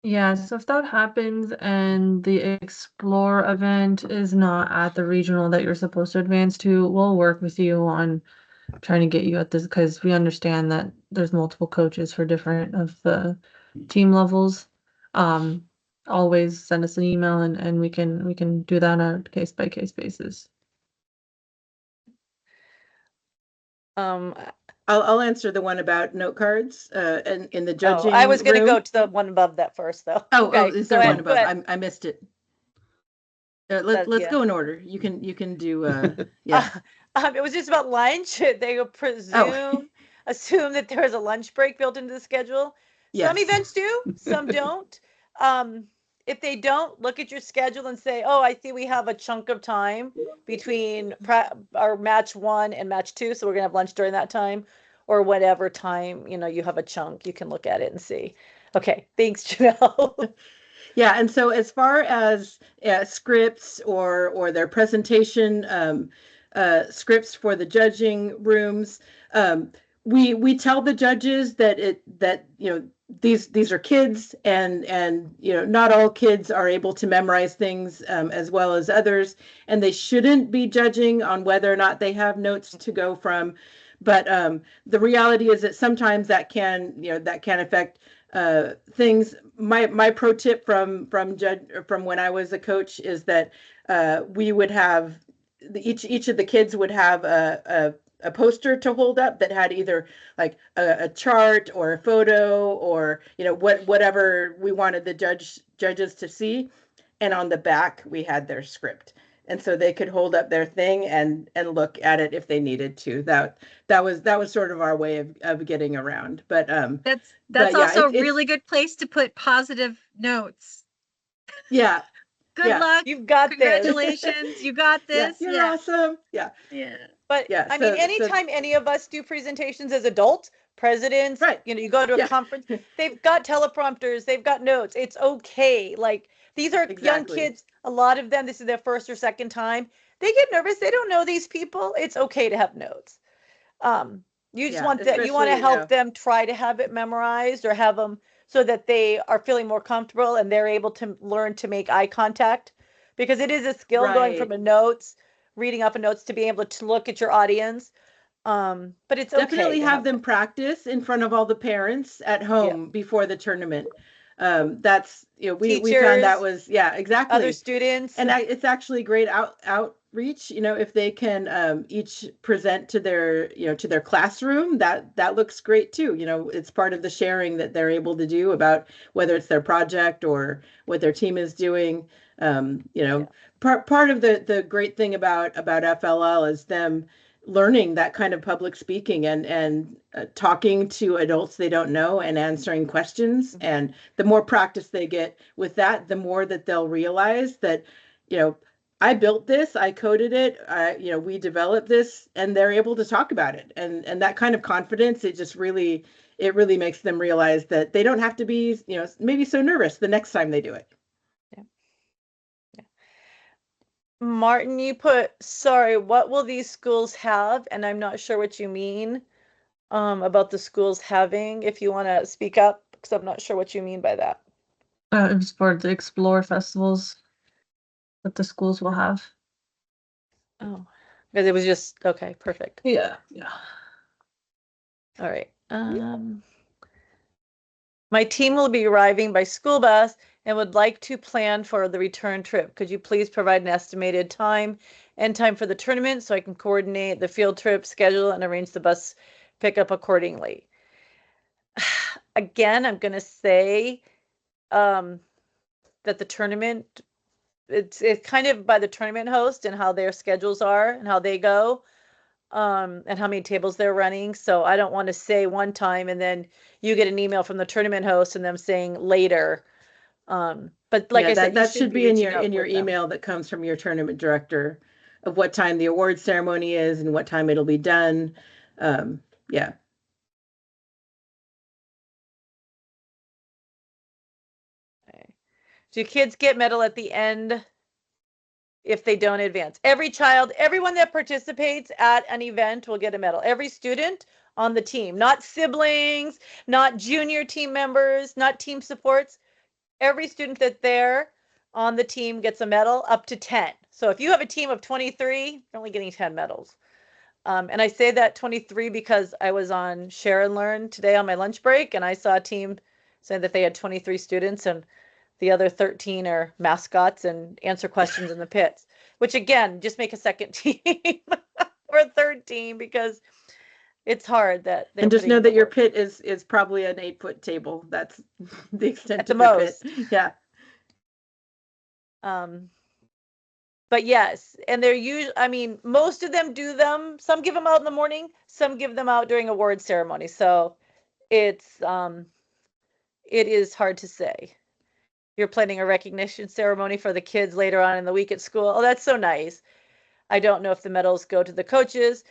Yeah, so if that happens and the Explore event is not at the regional that you're supposed to advance to, we'll work with you on trying to get you at this, because we understand that there's multiple coaches for different of the team levels. Always send us an email and we can do that on a case by case basis. I'll answer the one about note cards and in the Oh, judging I was gonna room. go to the one above that first, though. Oh, Okay, is go there ahead, one go above? ahead. I missed it. That- Let's yeah. go in order. You can do yeah. It was just about lunch. They would assume that there is a lunch break built into the schedule. Some Yes. events do, some don't. If they don't, look at your schedule and say, oh, I see we have a chunk of time between our match 1 and match 2, so we're gonna have lunch during that time, or whatever time, you have a chunk, you can look at it and see. Okay, thanks, Janelle. Yeah, and so as far as scripts or their presentation scripts for the judging rooms, we tell the judges that these are kids, and not all kids are able to memorize things as well as others, and they shouldn't be judging on whether or not they have notes to go from. But the reality is that sometimes that can affect things. My pro tip from when I was a coach is that we would have each of the kids would have a poster to hold up that had either like a chart or a photo or whatever we wanted the judges to see, and on the back we had their script, and so they could hold up their thing and look at it if they needed to. That was sort of our way of getting around. But That's but yeah, also a it's really good place to put positive notes. yeah. Good Yeah. luck. You've got this. Congratulations. You got Yeah, this. you're awesome. Yeah. Yeah. But Yeah, I mean, so- anytime any of us do presentations as adults, presidents, Right. you go to a Yeah. conference, they've got teleprompters, they've got notes. It's okay. Like, these are young Exactly. kids. A lot of them, this is their first or second time. They get nervous. They don't know these people. It's okay to have notes. You just Yeah, want that. You want to especially, help them try to have it memorized, or have them so that they are feeling more comfortable and they're able to learn to make eye contact, because it is a skill going from reading off of notes to being able to look at your audience. But it's okay. Definitely to have them practice in front of all the parents at home before the tournament. That's we found that Teachers, was exactly other students. and it's actually great outreach. If they can each present to their to their classroom, that looks great too. It's part of the sharing that they're able to do about whether it's their project or what their team is doing. Part of the great thing about FLL is them learning that kind of public speaking and talking to adults they don't know and answering questions. And the more practice they get with that, the more that they'll realize that, I built this, I coded it, we developed this, and they're able to talk about it. And that kind of confidence, it really makes them realize that they don't have to be, maybe so nervous the next time they do it. Martin, you put, sorry, what will these schools have? And I'm not sure what you mean about the schools having, if you want to speak up, because I'm not sure what you mean by that. It was for the Explore festivals that the schools will have. Oh, because it was just, okay, perfect. Yeah. All right. My team will be arriving by school bus and would like to plan for the return trip. Could you please provide an estimated time and time for the tournament so I can coordinate the field trip schedule and arrange the bus pickup accordingly? Again, I'm gonna say that the tournament, it's kind of by the tournament host and how their schedules are and how they go, and how many tables they're running. So I don't want to say one time and then you get an email from the tournament host and them saying later. But like Yeah, I said, you that should be in reaching your out with them. email that comes from your tournament director of what time the award ceremony is and what time it'll be done. Yeah. Okay. Do kids get medal at the end if they don't advance? Every child, everyone that participates at an event will get a medal. Every student on the team, not siblings, not junior team members, not team supports. Every student that's there on the team gets a medal up to 10. So if you have a team of 23, you're only getting 10 medals. And I say that 23 because I was on Share and Learn today on my lunch break, and I saw a team saying that they had 23 students and the other 13 are mascots and answer questions in the pits, which again, just make a second team or a third team because it's hard that they're And just putting know in the that your work. pit is probably an 8-foot table. That's the extent At the of your most. pit. Yeah. But yes, and they're usually, I mean, most of them do them. Some give them out in the morning, some give them out during award ceremony. So it's it is hard to say. You're planning a recognition ceremony for the kids later on in the week at school. Oh, that's so nice. I don't know if the medals go to the coaches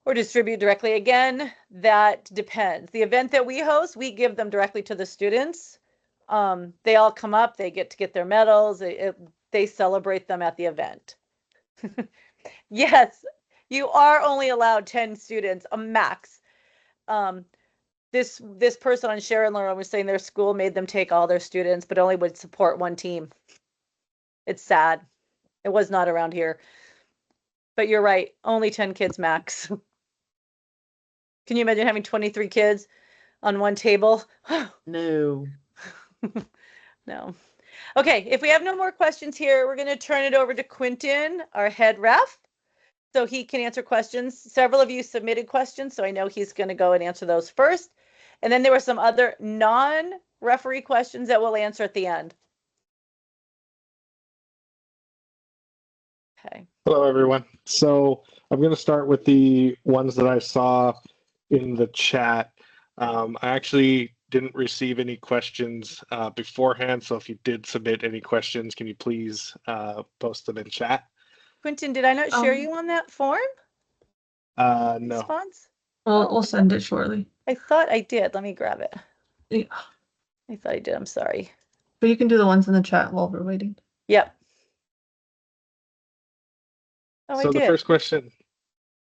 or distribute directly. Again, that depends. The event that we host, we give them directly to the students. They all come up, they get to get their medals. They celebrate them at the event. Yes, you are only allowed 10 students, a max. This person on Share and Learn was saying their school made them take all their students, but only would support one team. It's sad. It was not around here. But you're right, only 10 kids max. Can you imagine having 23 kids on one table? No. No. Okay, if we have no more questions here, we're going to turn it over to Quentin, our head ref, so he can answer questions. Several of you submitted questions, so I know he's going to go and answer those first. And then there were some other non-referee questions that we'll answer at the end. Okay. Hello, everyone. So I'm going to start with the ones that I saw in the chat. I actually didn't receive any questions beforehand. So if you did submit any questions, can you please post them in chat? Quentin, did I not share you on that form? No. Response? We'll send it shortly. I thought I did. Let me grab it. Yeah. I thought I did. I'm sorry. But you can do the ones in the chat while we're waiting. Yep. Oh, I So did. the first question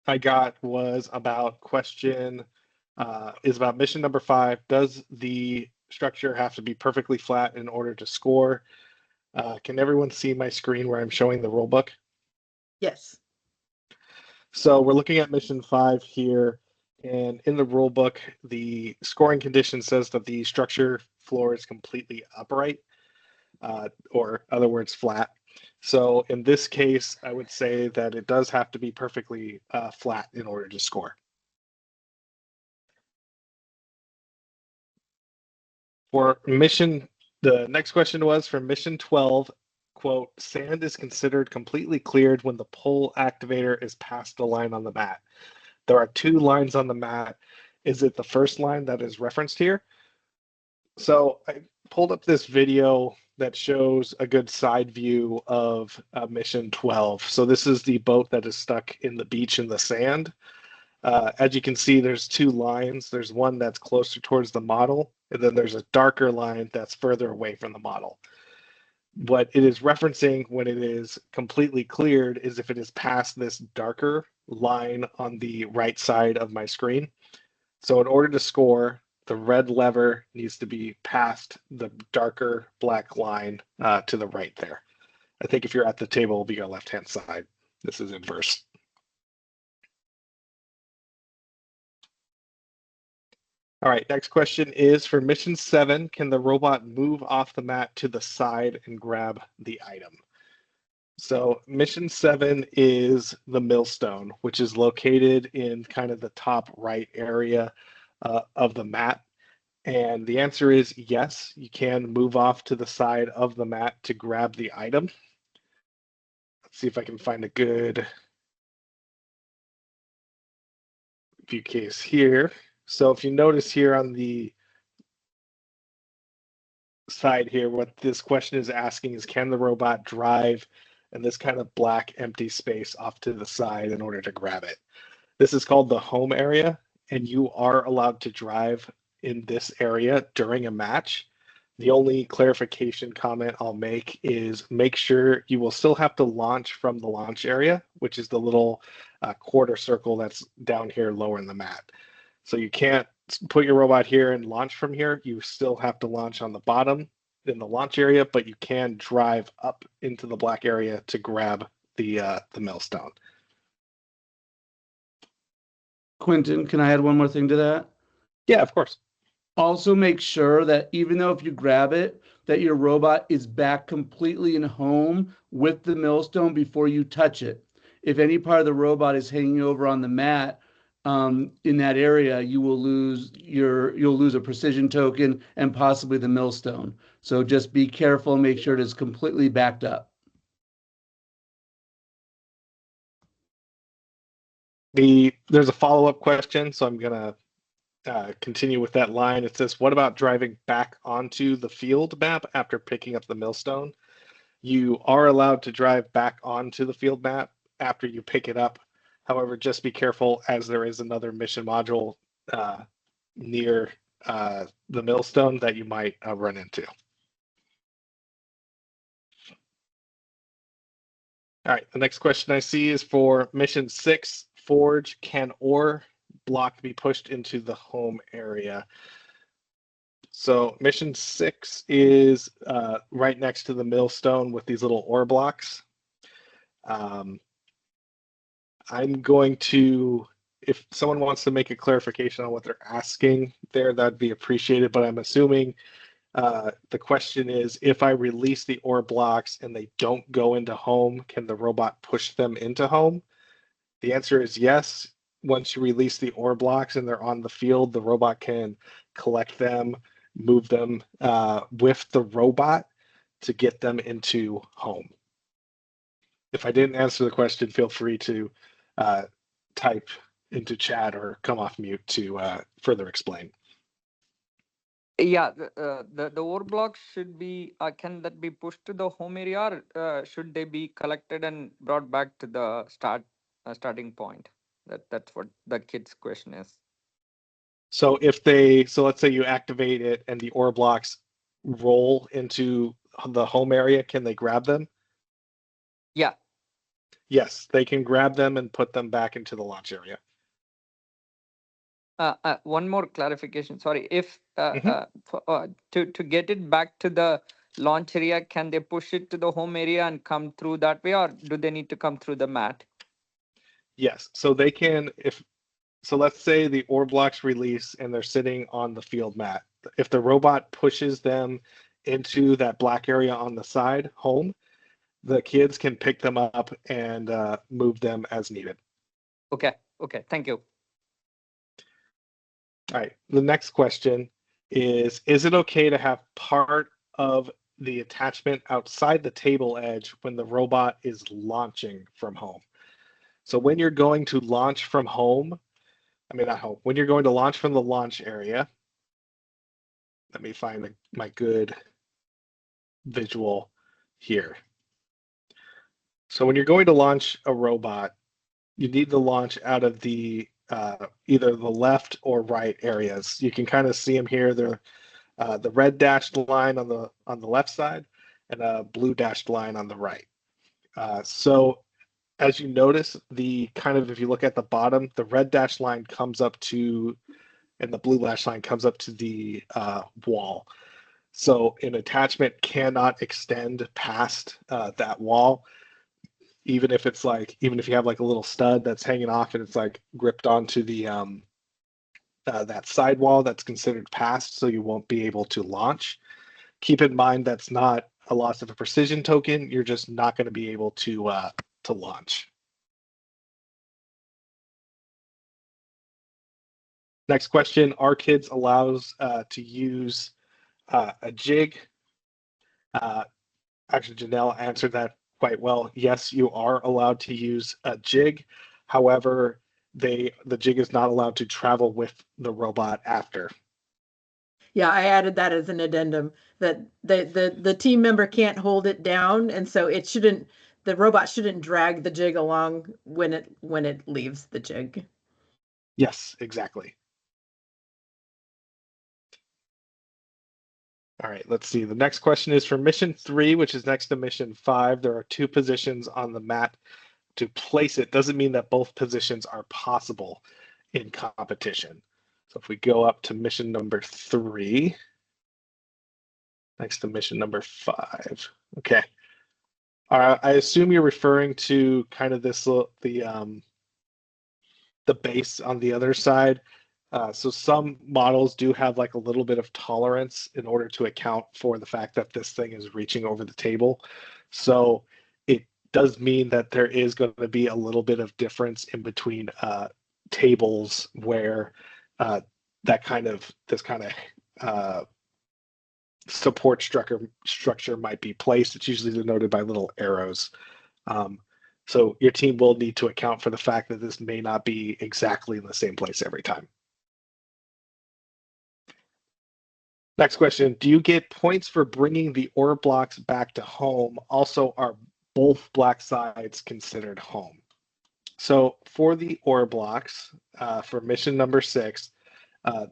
I got was about is about mission number 5. Does the structure have to be perfectly flat in order to score? Can everyone see my screen where I'm showing the rule book? Yes. So we're looking at mission 5 here, and in the rule book, the scoring condition says that the structure floor is completely upright, or other words, flat. So in this case, I would say that it does have to be perfectly flat in order to score. For mission, the next question was for mission 12, quote, sand is considered completely cleared when the pull activator is past the line on the mat. There are 2 lines on the mat. Is it the first line that is referenced here? So I pulled up this video that shows a good side view of mission 12. So this is the boat that is stuck in the beach in the sand. As you can see, there's 2 lines. There's one that's closer towards the model, and then there's a darker line that's further away from the model. What it is referencing when it is completely cleared is if it is past this darker line on the right side of my screen. So in order to score, the red lever needs to be past the darker black line to the right there. I think if you're at the table, it'll be your left-hand side. This is inverse. All right, next question is for mission 7, can the robot move off the mat to the side and grab the item? So mission 7 is the millstone, which is located in kind of the top right area of the mat. And the answer is yes, you can move off to the side of the mat to grab the item. Let's see if I can find a good view case here. So if you notice here on the side here, what this question is asking is, can the robot drive in this kind of black empty space off to the side in order to grab it? This is called the home area, and you are allowed to drive in this area during a match. The only clarification comment I'll make is make sure you will still have to launch from the launch area, which is the little quarter circle that's down here lower in the mat. So you can't put your robot here and launch from here. You still have to launch on the bottom in the launch area, but you can drive up into the black area to grab the millstone. Quentin, can I add one more thing to that? Yeah, of course. Also make sure that even though if you grab it, that your robot is back completely in home with the millstone before you touch it. If any part of the robot is hanging over on the mat, in that area, you'll lose a precision token and possibly the millstone. So just be careful and make sure it is completely backed up. There's a follow-up question, so I'm gonna continue with that line. It says, what about driving back onto the field map after picking up the millstone? You are allowed to drive back onto the field map after you pick it up. However, just be careful, as there is another mission module near the millstone that you might run into. All right, the next question I see is for mission 6, Forge. Can ore block be pushed into the home area? So mission 6 is right next to the millstone with these little ore blocks. I'm going to, if someone wants to make a clarification on what they're asking there, that'd be appreciated, but I'm assuming the question is, if I release the ore blocks and they don't go into home, can the robot push them into home? The answer is yes. Once you release the ore blocks and they're on the field, the robot can collect them, move them with the robot to get them into home. If I didn't answer the question, feel free to type into chat or come off mute to further explain. Yeah, the ore blocks should be, can that be pushed to the home area, or should they be collected and brought back to the starting point? That's what the kid's question is. So so let's say you activate it and the ore blocks roll into the home area, can they grab them? Yeah. Yes, they can grab them and put them back into the launch area. One more clarification. Sorry, if to get it back to the launch area, can they push it to the home area and come through that way, or do they need to come through the mat? Yes, so they can, so let's say the ore blocks release and they're sitting on the field mat. If the robot pushes them into that black area on the side, home, the kids can pick them up and move them as needed. Okay, thank you. All right, the next question is it okay to have part of the attachment outside the table edge when the robot is launching from home? So when you're going to launch from home, not home, when you're going to launch from the launch area, let me find my good visual here. So when you're going to launch a robot, you need to launch out of the either the left or right areas. You can kind of see them here. They're the red dashed line on the left side and a blue dashed line on the right. So as you notice, if you look at the bottom, the red dashed line comes up to and the blue lash line comes up to the wall. So an attachment cannot extend past that wall, even if it's like, even if you have like a little stud that's hanging off and it's like gripped onto the that sidewall, that's considered passed, so you won't be able to launch. Keep in mind that's not a loss of a precision token. You're just not going to be able to launch. Next question: Are kids allows to use a jig? Actually, Janelle answered that quite well. Yes, you are allowed to use a jig. However, the jig is not allowed to travel with the robot after. Yeah, I added that as an addendum that the team member can't hold it down, and so it shouldn't, the robot shouldn't drag the jig along when it leaves the jig. Yes, exactly. All right, let's see. The next question is for mission 3, which is next to mission 5. There are 2 positions on the mat. To place it doesn't mean that both positions are possible in competition. So if we go up to mission number 3, next to mission number 5. Okay. I assume you're referring to kind of this the base on the other side. So some models do have like a little bit of tolerance in order to account for the fact that this thing is reaching over the table. So it does mean that there is going to be a little bit of difference in between tables where this kind of support structure might be placed. It's usually denoted by little arrows. So your team will need to account for the fact that this may not be exactly in the same place every time. Next question: do you get points for bringing the ore blocks back to home? Also, are both black sides considered home? So for the ore blocks, for mission number 6,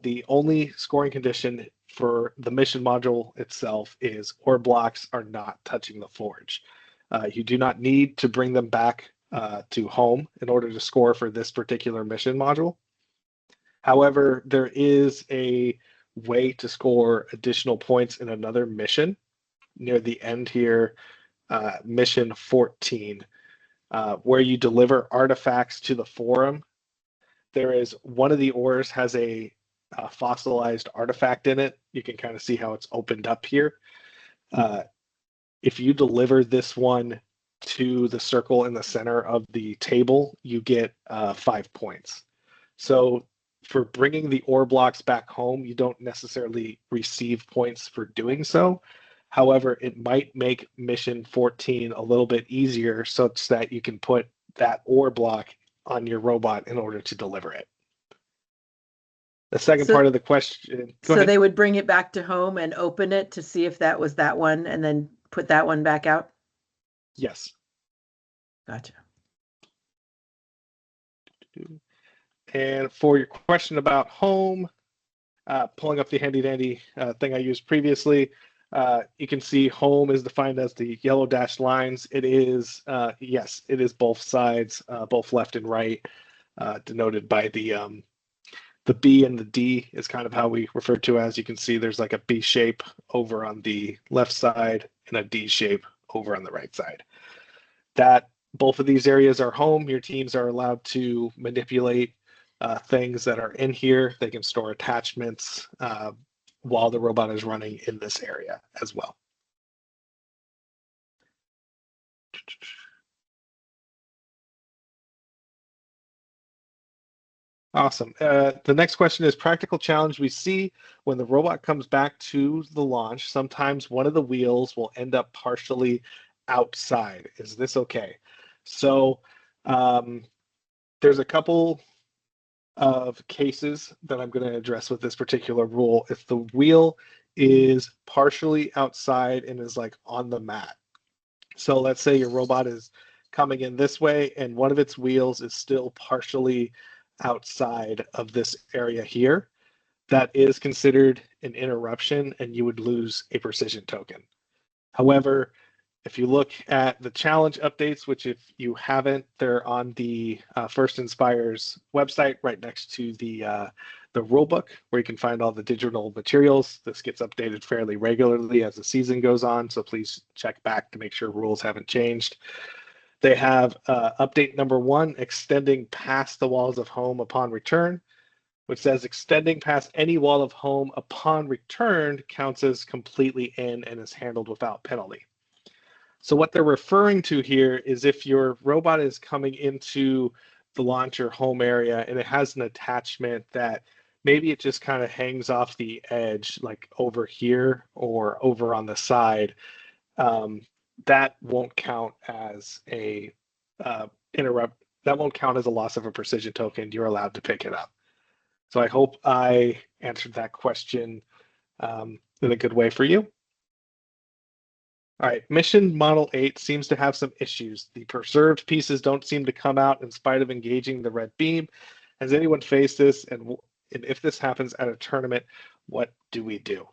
the only scoring condition for the mission module itself is ore blocks are not touching the forge. You do not need to bring them back to home in order to score for this particular mission module. However, there is a way to score additional points in another mission near the end here, mission 14, where you deliver artifacts to the forum. There is one of the ores has a fossilized artifact in it. You can kind of see how it's opened up here. If you deliver this one to the circle in the center of the table, you get 5 points. So for bringing the ore blocks back home, you don't necessarily receive points for doing so. However, it might make mission 14 a little bit easier such that you can put that ore block on your robot in order to deliver it. The second part of the question. Go ahead. They would bring it back to home and open it to see if that was that one and then put that one back out? Yes. Gotcha. And for your question about home, pulling up the handy dandy thing I used previously, you can see home is defined as the yellow dashed lines. It is, yes, it is both sides, both left and right, denoted by the B and the D is kind of how we refer to as. You can see there's like a B shape over on the left side and a D shape over on the right side. That both of these areas are home. Your teams are allowed to manipulate things that are in here. They can store attachments while the robot is running in this area as well. Awesome. The next question is practical challenge we see when the robot comes back to the launch. Sometimes one of the wheels will end up partially outside. Is this okay? So there's a couple of cases that I'm going to address with this particular rule. If the wheel is partially outside and is like on the mat. So let's say your robot is coming in this way and one of its wheels is still partially outside of this area here. That is considered an interruption and you would lose a precision token. However, if you look at the challenge updates, which if you haven't, they're on the First Inspires website right next to the the rulebook, where you can find all the digital materials. This gets updated fairly regularly as the season goes on, so please check back to make sure rules haven't changed. They have update number 1, extending past the walls of home upon return, which says extending past any wall of home upon return counts as completely in and is handled without penalty. So what they're referring to here is if your robot is coming into the launcher home area and it has an attachment that maybe it just kind of hangs off the edge, like over here or over on the side, that won't count as a interrupt. That won't count as a loss of a precision token. You're allowed to pick it up. So I hope I answered that question in a good way for you. All right, mission model 8 seems to have some issues. The preserved pieces don't seem to come out in spite of engaging the red beam. Has anyone faced this? And if this happens at a tournament, what do we do?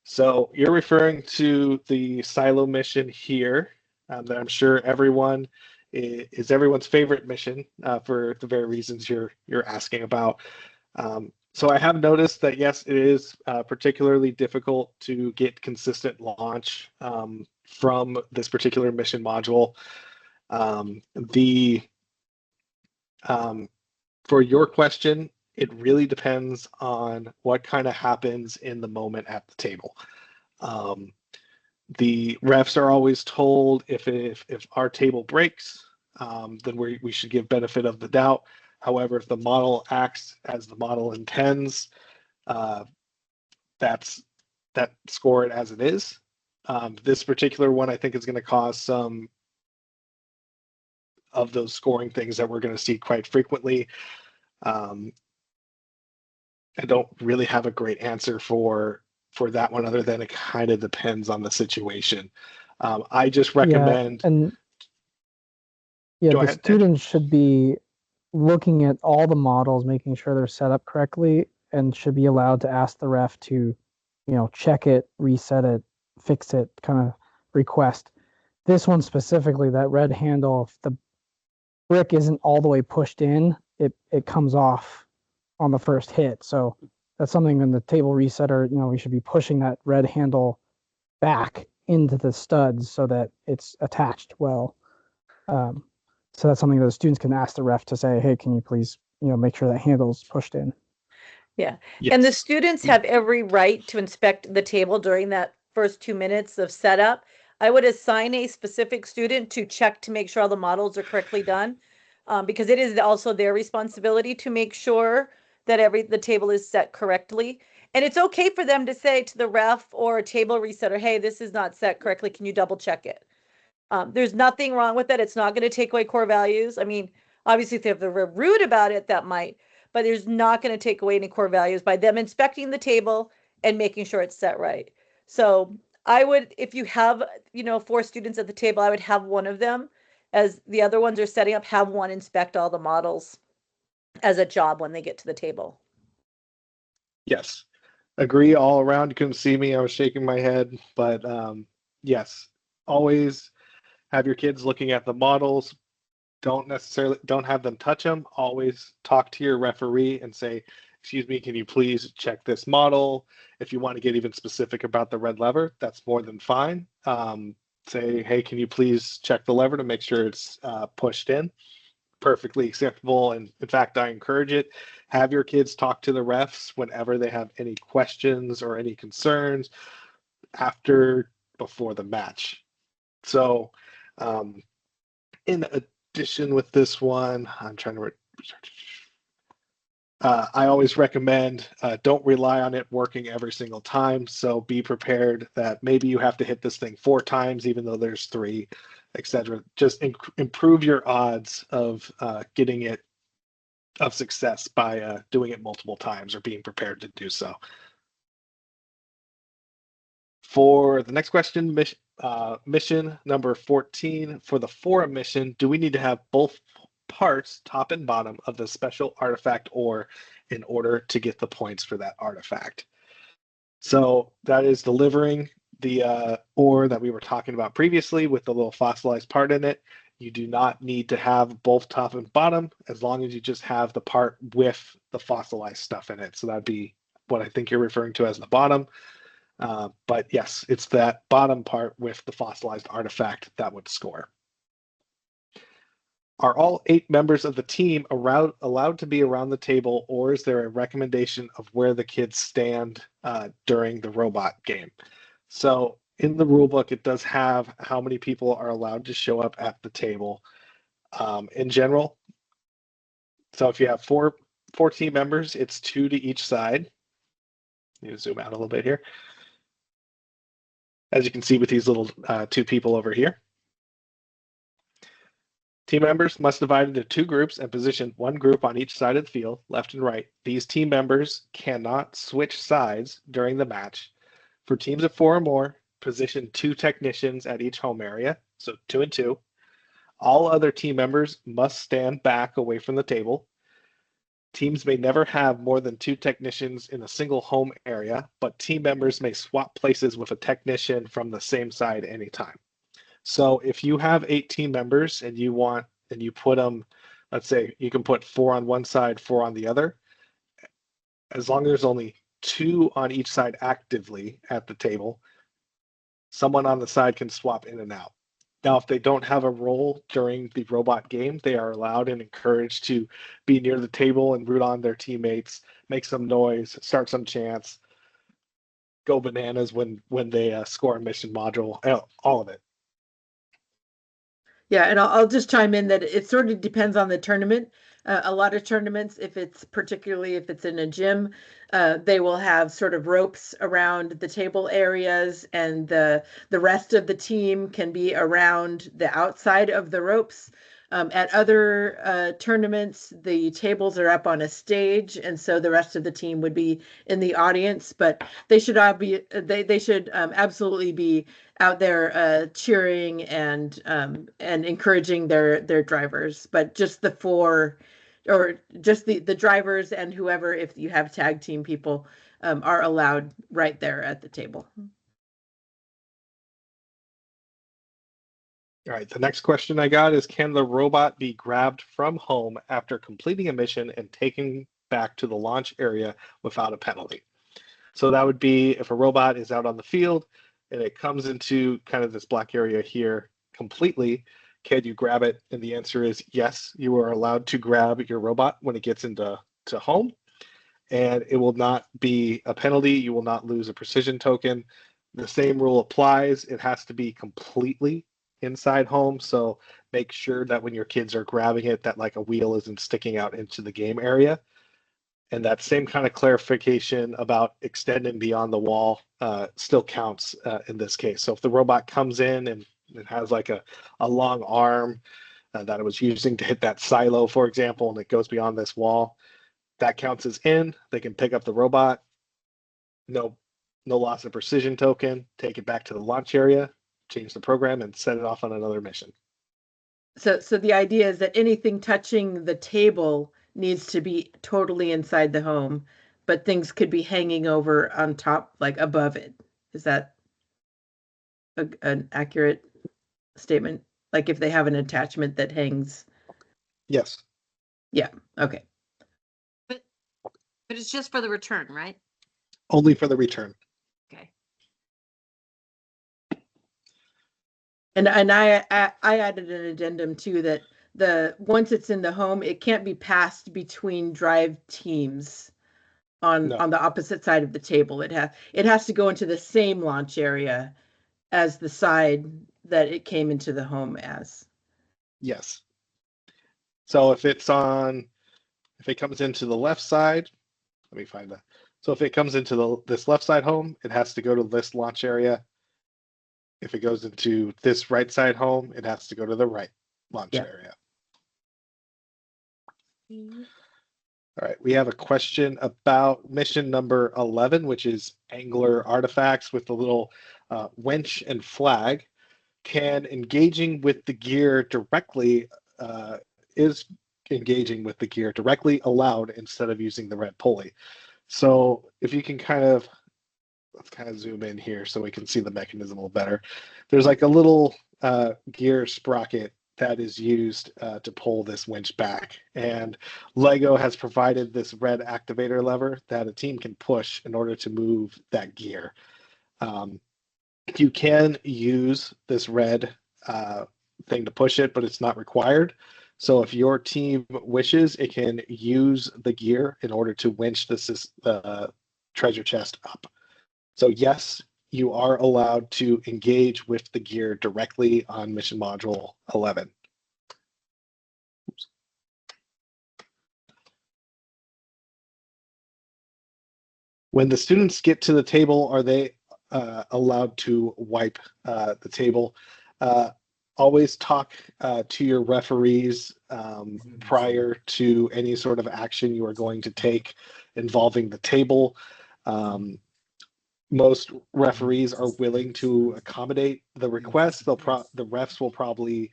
So you're referring to the silo mission here that I'm sure everyone is everyone's favorite mission for the very reasons you're asking about. So I have noticed that, yes, it is particularly difficult to get consistent launch from this particular mission module. For your question, it really depends on what kind of happens in the moment at the table. The refs are always told if our table breaks, then we should give benefit of the doubt. However, if the model acts as the model intends, that score it as it is. This particular one, I think, is going to cause some of those scoring things that we're going to see quite frequently. I don't really have a great answer for that one, other than it kind of depends on the situation. I just recommend. The students should be looking at all the models, making sure they're set up correctly, and should be allowed to ask the ref to, check it, reset it, fix it, kind of request. This one specifically, that red handle, if the brick isn't all the way pushed in, it comes off on the first hit. So that's something in the table resetter, we should be pushing that red handle back into the studs so that it's attached well. So that's something that the students can ask the ref to say, hey, can you please, make sure that handle's pushed in. Yeah. Yes. And the students have every right to inspect the table during that first 2 minutes of setup. I would assign a specific student to check to make sure all the models are correctly done, because it is also their responsibility to make sure that the table is set correctly. And it's okay for them to say to the ref or a table resetter, hey, this is not set correctly. Can you double check it? There's nothing wrong with that. It's not going to take away core values. I mean, obviously, if they're rude about it, that might, but there's not going to take away any core values by them inspecting the table and making sure it's set right. So I would, if you have, 4 students at the table, I would have one of them, as the other ones are setting up, have one inspect all the models as a job when they get to the table. Yes, agree all around. You couldn't see me. I was shaking my head, but yes, always have your kids looking at the models. Don't have them touch them. Always talk to your referee and say, excuse me, can you please check this model? If you want to get even specific about the red lever, that's more than fine. Say, hey, can you please check the lever to make sure it's pushed in? Perfectly acceptable. And in fact, I encourage it. Have your kids talk to the refs whenever they have any questions or any concerns before the match. So in addition with this one, I'm trying to I always recommend don't rely on it working every single time. So be prepared that maybe you have to hit this thing 4 times, even though there's 3, etc. Just improve your odds of getting it of success by doing it multiple times or being prepared to do so. For the next question, mission number 14, for the forum mission, do we need to have both parts, top and bottom, of the special artifact ore in order to get the points for that artifact? So that is delivering the ore that we were talking about previously with the little fossilized part in it. You do not need to have both top and bottom as long as you just have the part with the fossilized stuff in it. So that'd be what I think you're referring to as the bottom. But yes, it's that bottom part with the fossilized artifact that would score. Are all 8 members of the team allowed to be around the table, or is there a recommendation of where the kids stand during the robot game? So in the rule book, it does have how many people are allowed to show up at the table in general. So if you have four team members, it's 2 to each side. Let me zoom out a little bit here. As you can see with these little 2 people over here. Team members must divide into 2 groups and position 1 group on each side of the field, left and right. These team members cannot switch sides during the match. For teams of 4 or more, position 2 technicians at each home area, so 2 and 2. All other team members must stand back away from the table. Teams may never have more than 2 technicians in a single home area, but team members may swap places with a technician from the same side anytime. So if you have 8 team members and you put them, let's say you can put 4 on one side, 4 on the other, as long as there's only 2 on each side actively at the table, someone on the side can swap in and out. Now, if they don't have a role during the robot game, they are allowed and encouraged to be near the table and root on their teammates, make some noise, start some chants, go bananas when they score a mission module, all of it. Yeah, and I'll just chime in that it sort of depends on the tournament. A lot of tournaments, particularly if it's in a gym, they will have sort of ropes around the table areas, and the rest of the team can be around the outside of the ropes. At other tournaments, the tables are up on a stage, and so the rest of the team would be in the audience. But they should all be they should absolutely be out there cheering and encouraging their drivers. But just the 4, or just the drivers and whoever, if you have tag team people, are allowed right there at the table. All right, the next question I got is, can the robot be grabbed from home after completing a mission and taken back to the launch area without a penalty? So that would be if a robot is out on the field and it comes into kind of this black area here completely, can you grab it? And the answer is yes, you are allowed to grab your robot when it gets into home, and it will not be a penalty. You will not lose a precision token. The same rule applies. It has to be completely inside home, so make sure that when your kids are grabbing it, that like a wheel isn't sticking out into the game area. And that same kind of clarification about extending beyond the wall still counts in this case. So if the robot comes in and it has like a long arm that it was using to hit that silo, for example, and it goes beyond this wall, that counts as in. They can pick up the robot, no loss of precision token, take it back to the launch area, change the program, and set it off on another mission. So the idea is that anything touching the table needs to be totally inside the home, but things could be hanging over on top, like above it. Is that an accurate statement? Like if they have an attachment that hangs? Yes. Yeah, okay. But it's just for the return, right? Only for the return. Okay. And I added an addendum too, that once it's in the home, it can't be passed between drive teams on the opposite side of the table. It has to go into the same launch area as the side that it came into the home as. Yes. So if it comes into the left side, let me find that. So if it comes into this left side home, it has to go to this launch area. If it goes into this right side home, it has to go to the right launch area. All right, we have a question about mission number 11, which is angler artifacts with the little winch and flag. Can engaging with the gear directly is engaging with the gear directly allowed instead of using the red pulley? So if you can let's kind of zoom in here so we can see the mechanism a little better. There's like a little gear sprocket that is used to pull this winch back. And Lego has provided this red activator lever that a team can push in order to move that gear. You can use this red thing to push it, but it's not required. So if your team wishes, it can use the gear in order to winch the treasure chest up. So yes, you are allowed to engage with the gear directly on mission module 11. Oops. When the students get to the table, are they allowed to wipe the table? Always talk to your referees prior to any sort of action you are going to take involving the table. Most referees are willing to accommodate the request. The refs will probably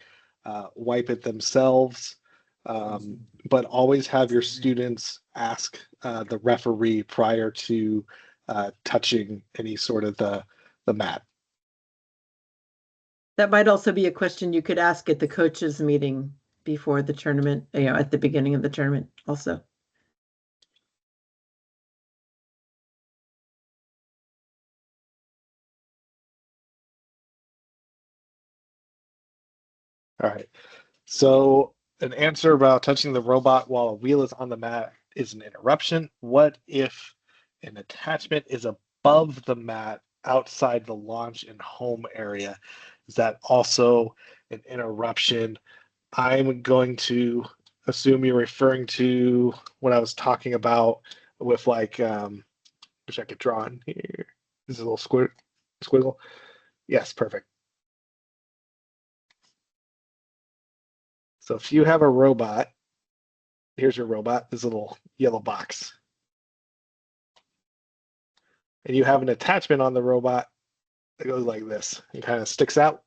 wipe it themselves, but always have your students ask the referee prior to touching any sort of the mat. That might also be a question you could ask at the coaches meeting before the tournament, at the beginning of the tournament also. All right. So an answer about touching the robot while a wheel is on the mat is an interruption. What if an attachment is above the mat outside the launch and home area? Is that also an interruption? I'm going to assume you're referring to what I was talking about with like, wish I could draw in here. This is a little squiggle. Yes, perfect. So if you have a robot, here's your robot, this little yellow box. And you have an attachment on the robot that goes like this and kind of sticks out.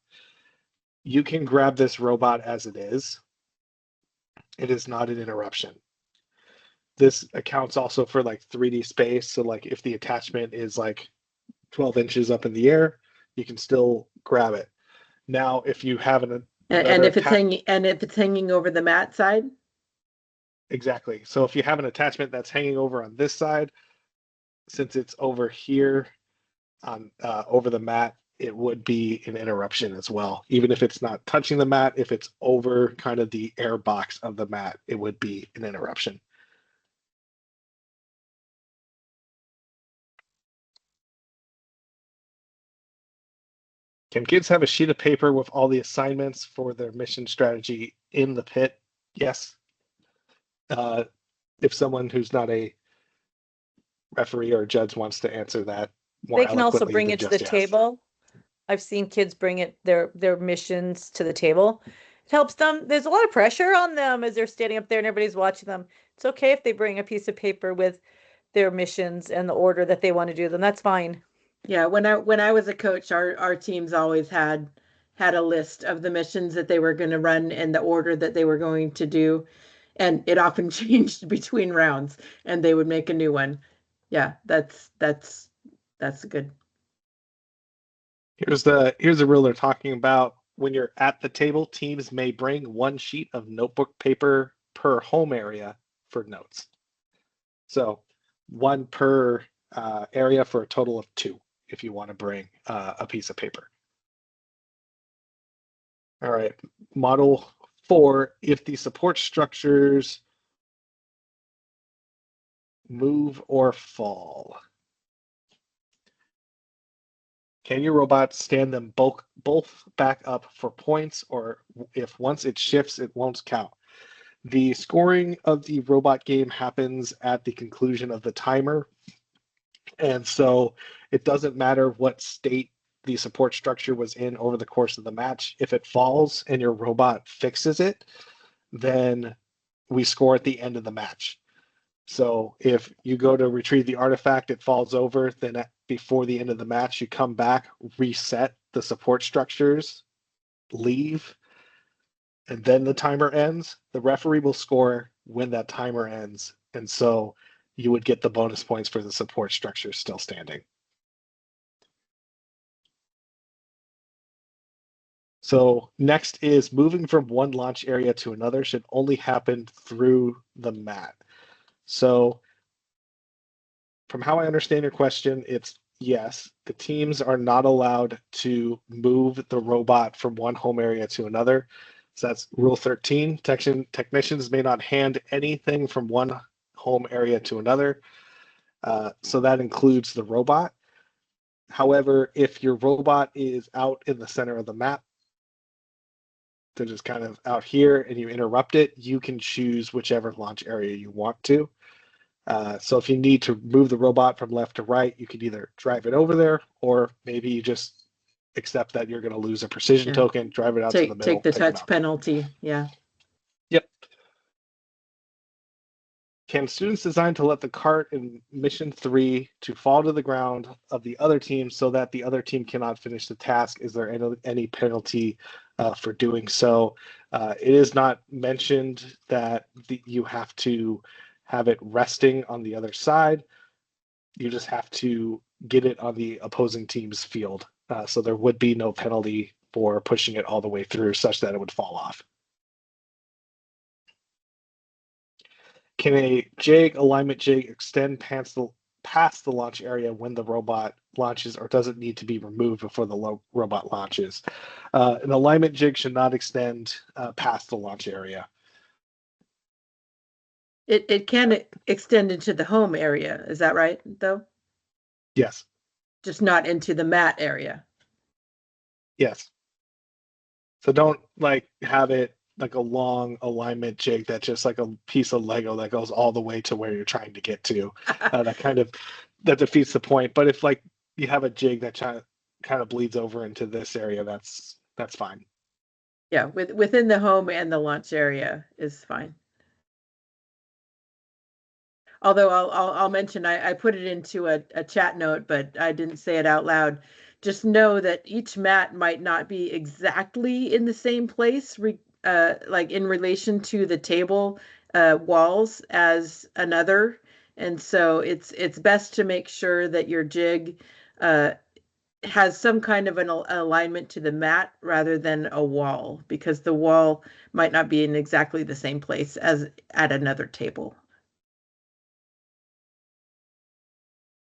You can grab this robot as it is. It is not an interruption. This accounts also for like 3D space. So like if the attachment is like 12 inches up in the air, you can still grab it. Now, if you have And if it's hanging over the mat side? Exactly. So if you have an attachment that's hanging over on this side, since it's over here on over the mat, it would be an interruption as well. Even if it's not touching the mat, if it's over kind of the air box of the mat, it would be an interruption. Can kids have a sheet of paper with all the assignments for their mission strategy in the pit? Yes. If someone who's not a referee or judge wants to answer that more They can also eloquently bring than it to just the yes. table. I've seen kids bring their missions to the table. It helps them. There's a lot of pressure on them as they're standing up there and everybody's watching them. It's okay if they bring a piece of paper with their missions and the order that they want to do them. That's fine. Yeah, when I was a coach, our teams always had a list of the missions that they were going to run and the order that they were going to do, and it often changed between rounds, and they would make a new one. Yeah, that's good. Here's the rule they're talking about. When you're at the table, teams may bring one sheet of notebook paper per home area for notes. So one per area for a total of 2 if you want to bring a piece of paper. All right, model 4, if the support structures move or fall. Can your robot stand them both back up for points, or if once it shifts, it won't count? The scoring of the robot game happens at the conclusion of the timer. And so it doesn't matter what state the support structure was in over the course of the match. If it falls and your robot fixes it, then we score at the end of the match. So if you go to retrieve the artifact, it falls over, then before the end of the match, you come back, reset the support structures, leave, and then the timer ends. The referee will score when that timer ends. And so you would get the bonus points for the support structure still standing. So next is moving from one launch area to another should only happen through the mat. So from how I understand your question, it's yes, the teams are not allowed to move the robot from one home area to another. So that's rule 13. Technicians may not hand anything from one home area to another. So that includes the robot. However, if your robot is out in the center of the map, they're just kind of out here and you interrupt it, you can choose whichever launch area you want to. So if you need to move the robot from left to right, you could either drive it over there, or maybe you just accept that you're going to lose a precision Yeah. token, drive it out to the Take middle. take the pick it touch up. penalty. Yeah. Yep. Can students design to let the cart in mission 3 to fall to the ground of the other team so that the other team cannot finish the task? Is there any penalty for doing so? It is not mentioned that you have to have it resting on the other side. You just have to get it on the opposing team's field. So there would be no penalty for pushing it all the way through such that it would fall off. Can a jig, alignment jig, extend past the launch area when the robot launches, or does it need to be removed before the robot launches? An alignment jig should not extend past the launch area. It can extend into the home area. Is that right, though? Yes. Just not into the mat area. Yes. So don't like have it like a long alignment jig that's just like a piece of Lego that goes all the way to where you're trying to get to. That defeats the point. But if like you have a jig that kind of bleeds over into this area, that's fine. Yeah, within the home and the launch area is fine. Although I'll mention I put it into a chat note, but I didn't say it out loud. Just know that each mat might not be exactly in the same place, like in relation to the table walls as another. And so it's best to make sure that your jig has some kind of an alignment to the mat rather than a wall, because the wall might not be in exactly the same place as at another table.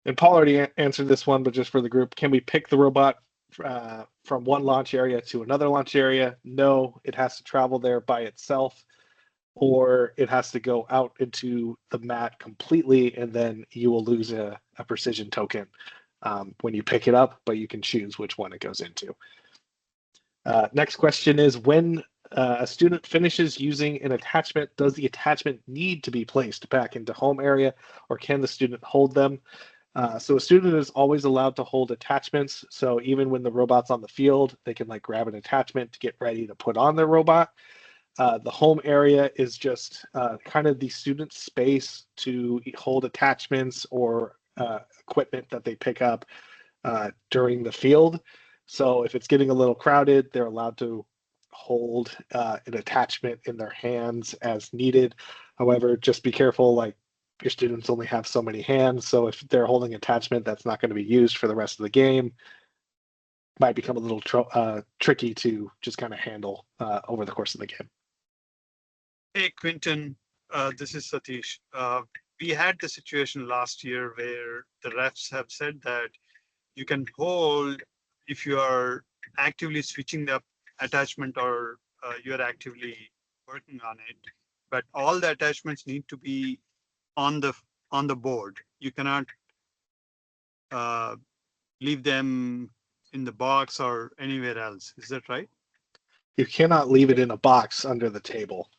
And Paul already answered this one, but just for the group, can we pick the robot from one launch area to another launch area? No, it has to travel there by itself, or it has to go out into the mat completely, and then you will lose a precision token when you pick it up, but you can choose which one it goes into. Next question is, when a student finishes using an attachment, does the attachment need to be placed back into home area, or can the student hold them? So a student is always allowed to hold attachments. So even when the robot's on the field, they can like grab an attachment to get ready to put on their robot. The home area is just kind of the student's space to hold attachments or equipment that they pick up during the field. So if it's getting a little crowded, they're allowed to hold an attachment in their hands as needed. However, just be careful, like your students only have so many hands. So if they're holding attachment that's not going to be used for the rest of the game, might become a little tricky to just kind of handle over the course of the game. Hey, Quinton, this is Satish. We had the situation last year where the refs have said that you can hold if you are actively switching the attachment or you're actively working on it, but all the attachments need to be on the board. You cannot leave them in the box or anywhere else. Is that right? You cannot leave it in a box under the table.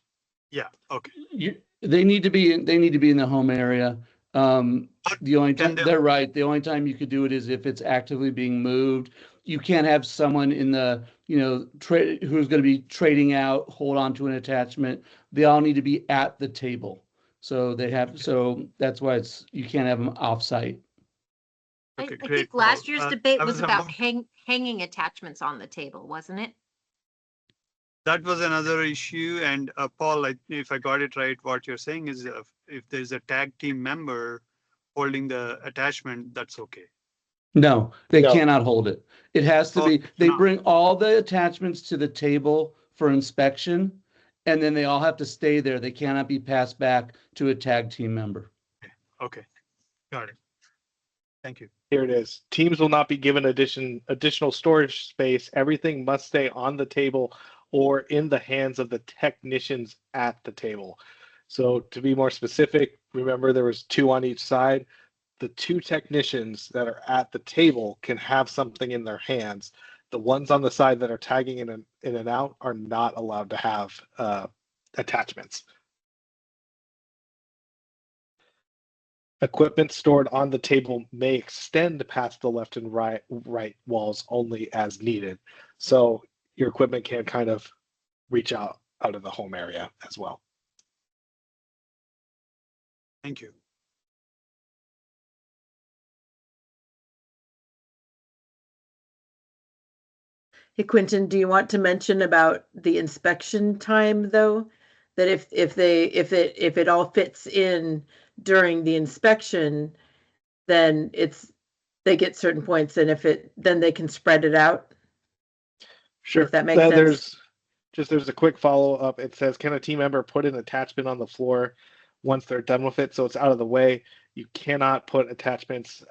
Yeah. Okay. They need to be in the home area. The only time they- they're right. The only time you could do it is if it's actively being moved. You can't have someone in the, who's going to be trading out, hold on to an attachment. They all need to be at the table. So that's why you can't have them off-site. Okay, I great, think last Paul. year's debate I was was about about- hanging attachments on the table, wasn't it? That was another issue. And Paul, if I got it right, what you're saying is if there's a tag team member holding the attachment, that's okay. No, they No. cannot hold it. It has to Oh, be, they no. bring all the attachments to the table for inspection, and then they all have to stay there. They cannot be passed back to a tag team member. Okay, got it. Thank you. Here it is. Teams will not be given additional storage space. Everything must stay on the table or in the hands of the technicians at the table. So to be more specific, remember there was 2 on each side. The 2 technicians that are at the table can have something in their hands. The ones on the side that are tagging in and out are not allowed to have attachments. Equipment stored on the table may extend past the left and right walls only as needed. So your equipment can kind of reach out of the home area as well. Thank you. Hey, Quentin, do you want to mention about the inspection time though? That if it all fits in during the inspection, then they get certain points, and then they can spread it out. Sure. If that makes sense. There's a quick follow up. It says, can a team member put an attachment on the floor once they're done with it? So it's out of the way. You cannot put attachments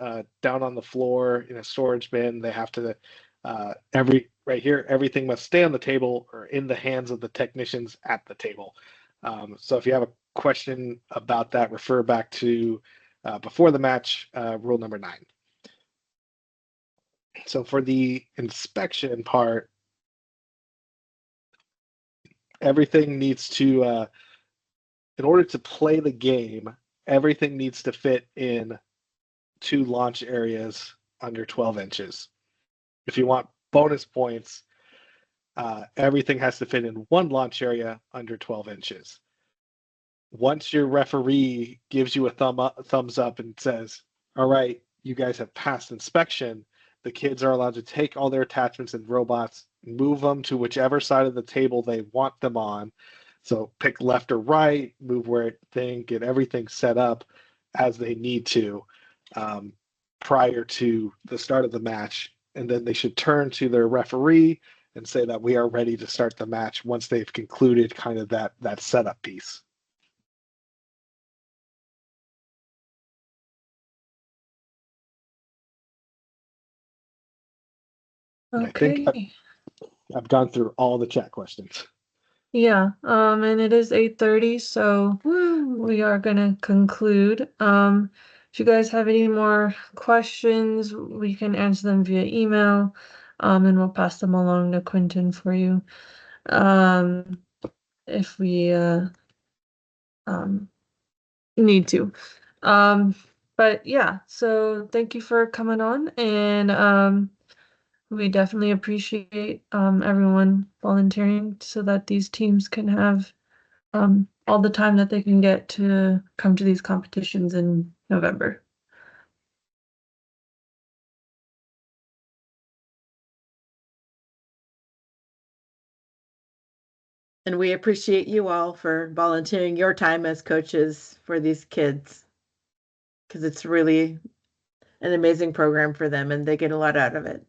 down on the floor in a storage bin. They have to right here, everything must stay on the table or in the hands of the technicians at the table. So if you have a question about that, refer back to before the match, rule number 9. So for the inspection part, everything needs to, in order to play the game, everything needs to fit in 2 launch areas under 12 inches. If you want bonus points, everything has to fit in 1 launch area under 12 inches. Once your referee gives you a thumbs up and says, all right, you guys have passed inspection, the kids are allowed to take all their attachments and robots, move them to whichever side of the table they want them on. So pick left or right, move where they get everything set up as they need to prior to the start of the match. And then they should turn to their referee and say that we are ready to start the match once they've concluded kind of that setup piece. And I think Okay. I've gone through all the chat questions. Yeah, and it is 8:30, so we are gonna conclude. If you guys have any more questions, we can answer them via email, and we'll pass them along to Quentin for you. If we need to. But yeah, so thank you for coming on, and we definitely appreciate everyone volunteering so that these teams can have all the time that they can get to come to these competitions in November. And we appreciate you all for volunteering your time as coaches for these kids, because it's really an amazing program for them and they get a lot out of it.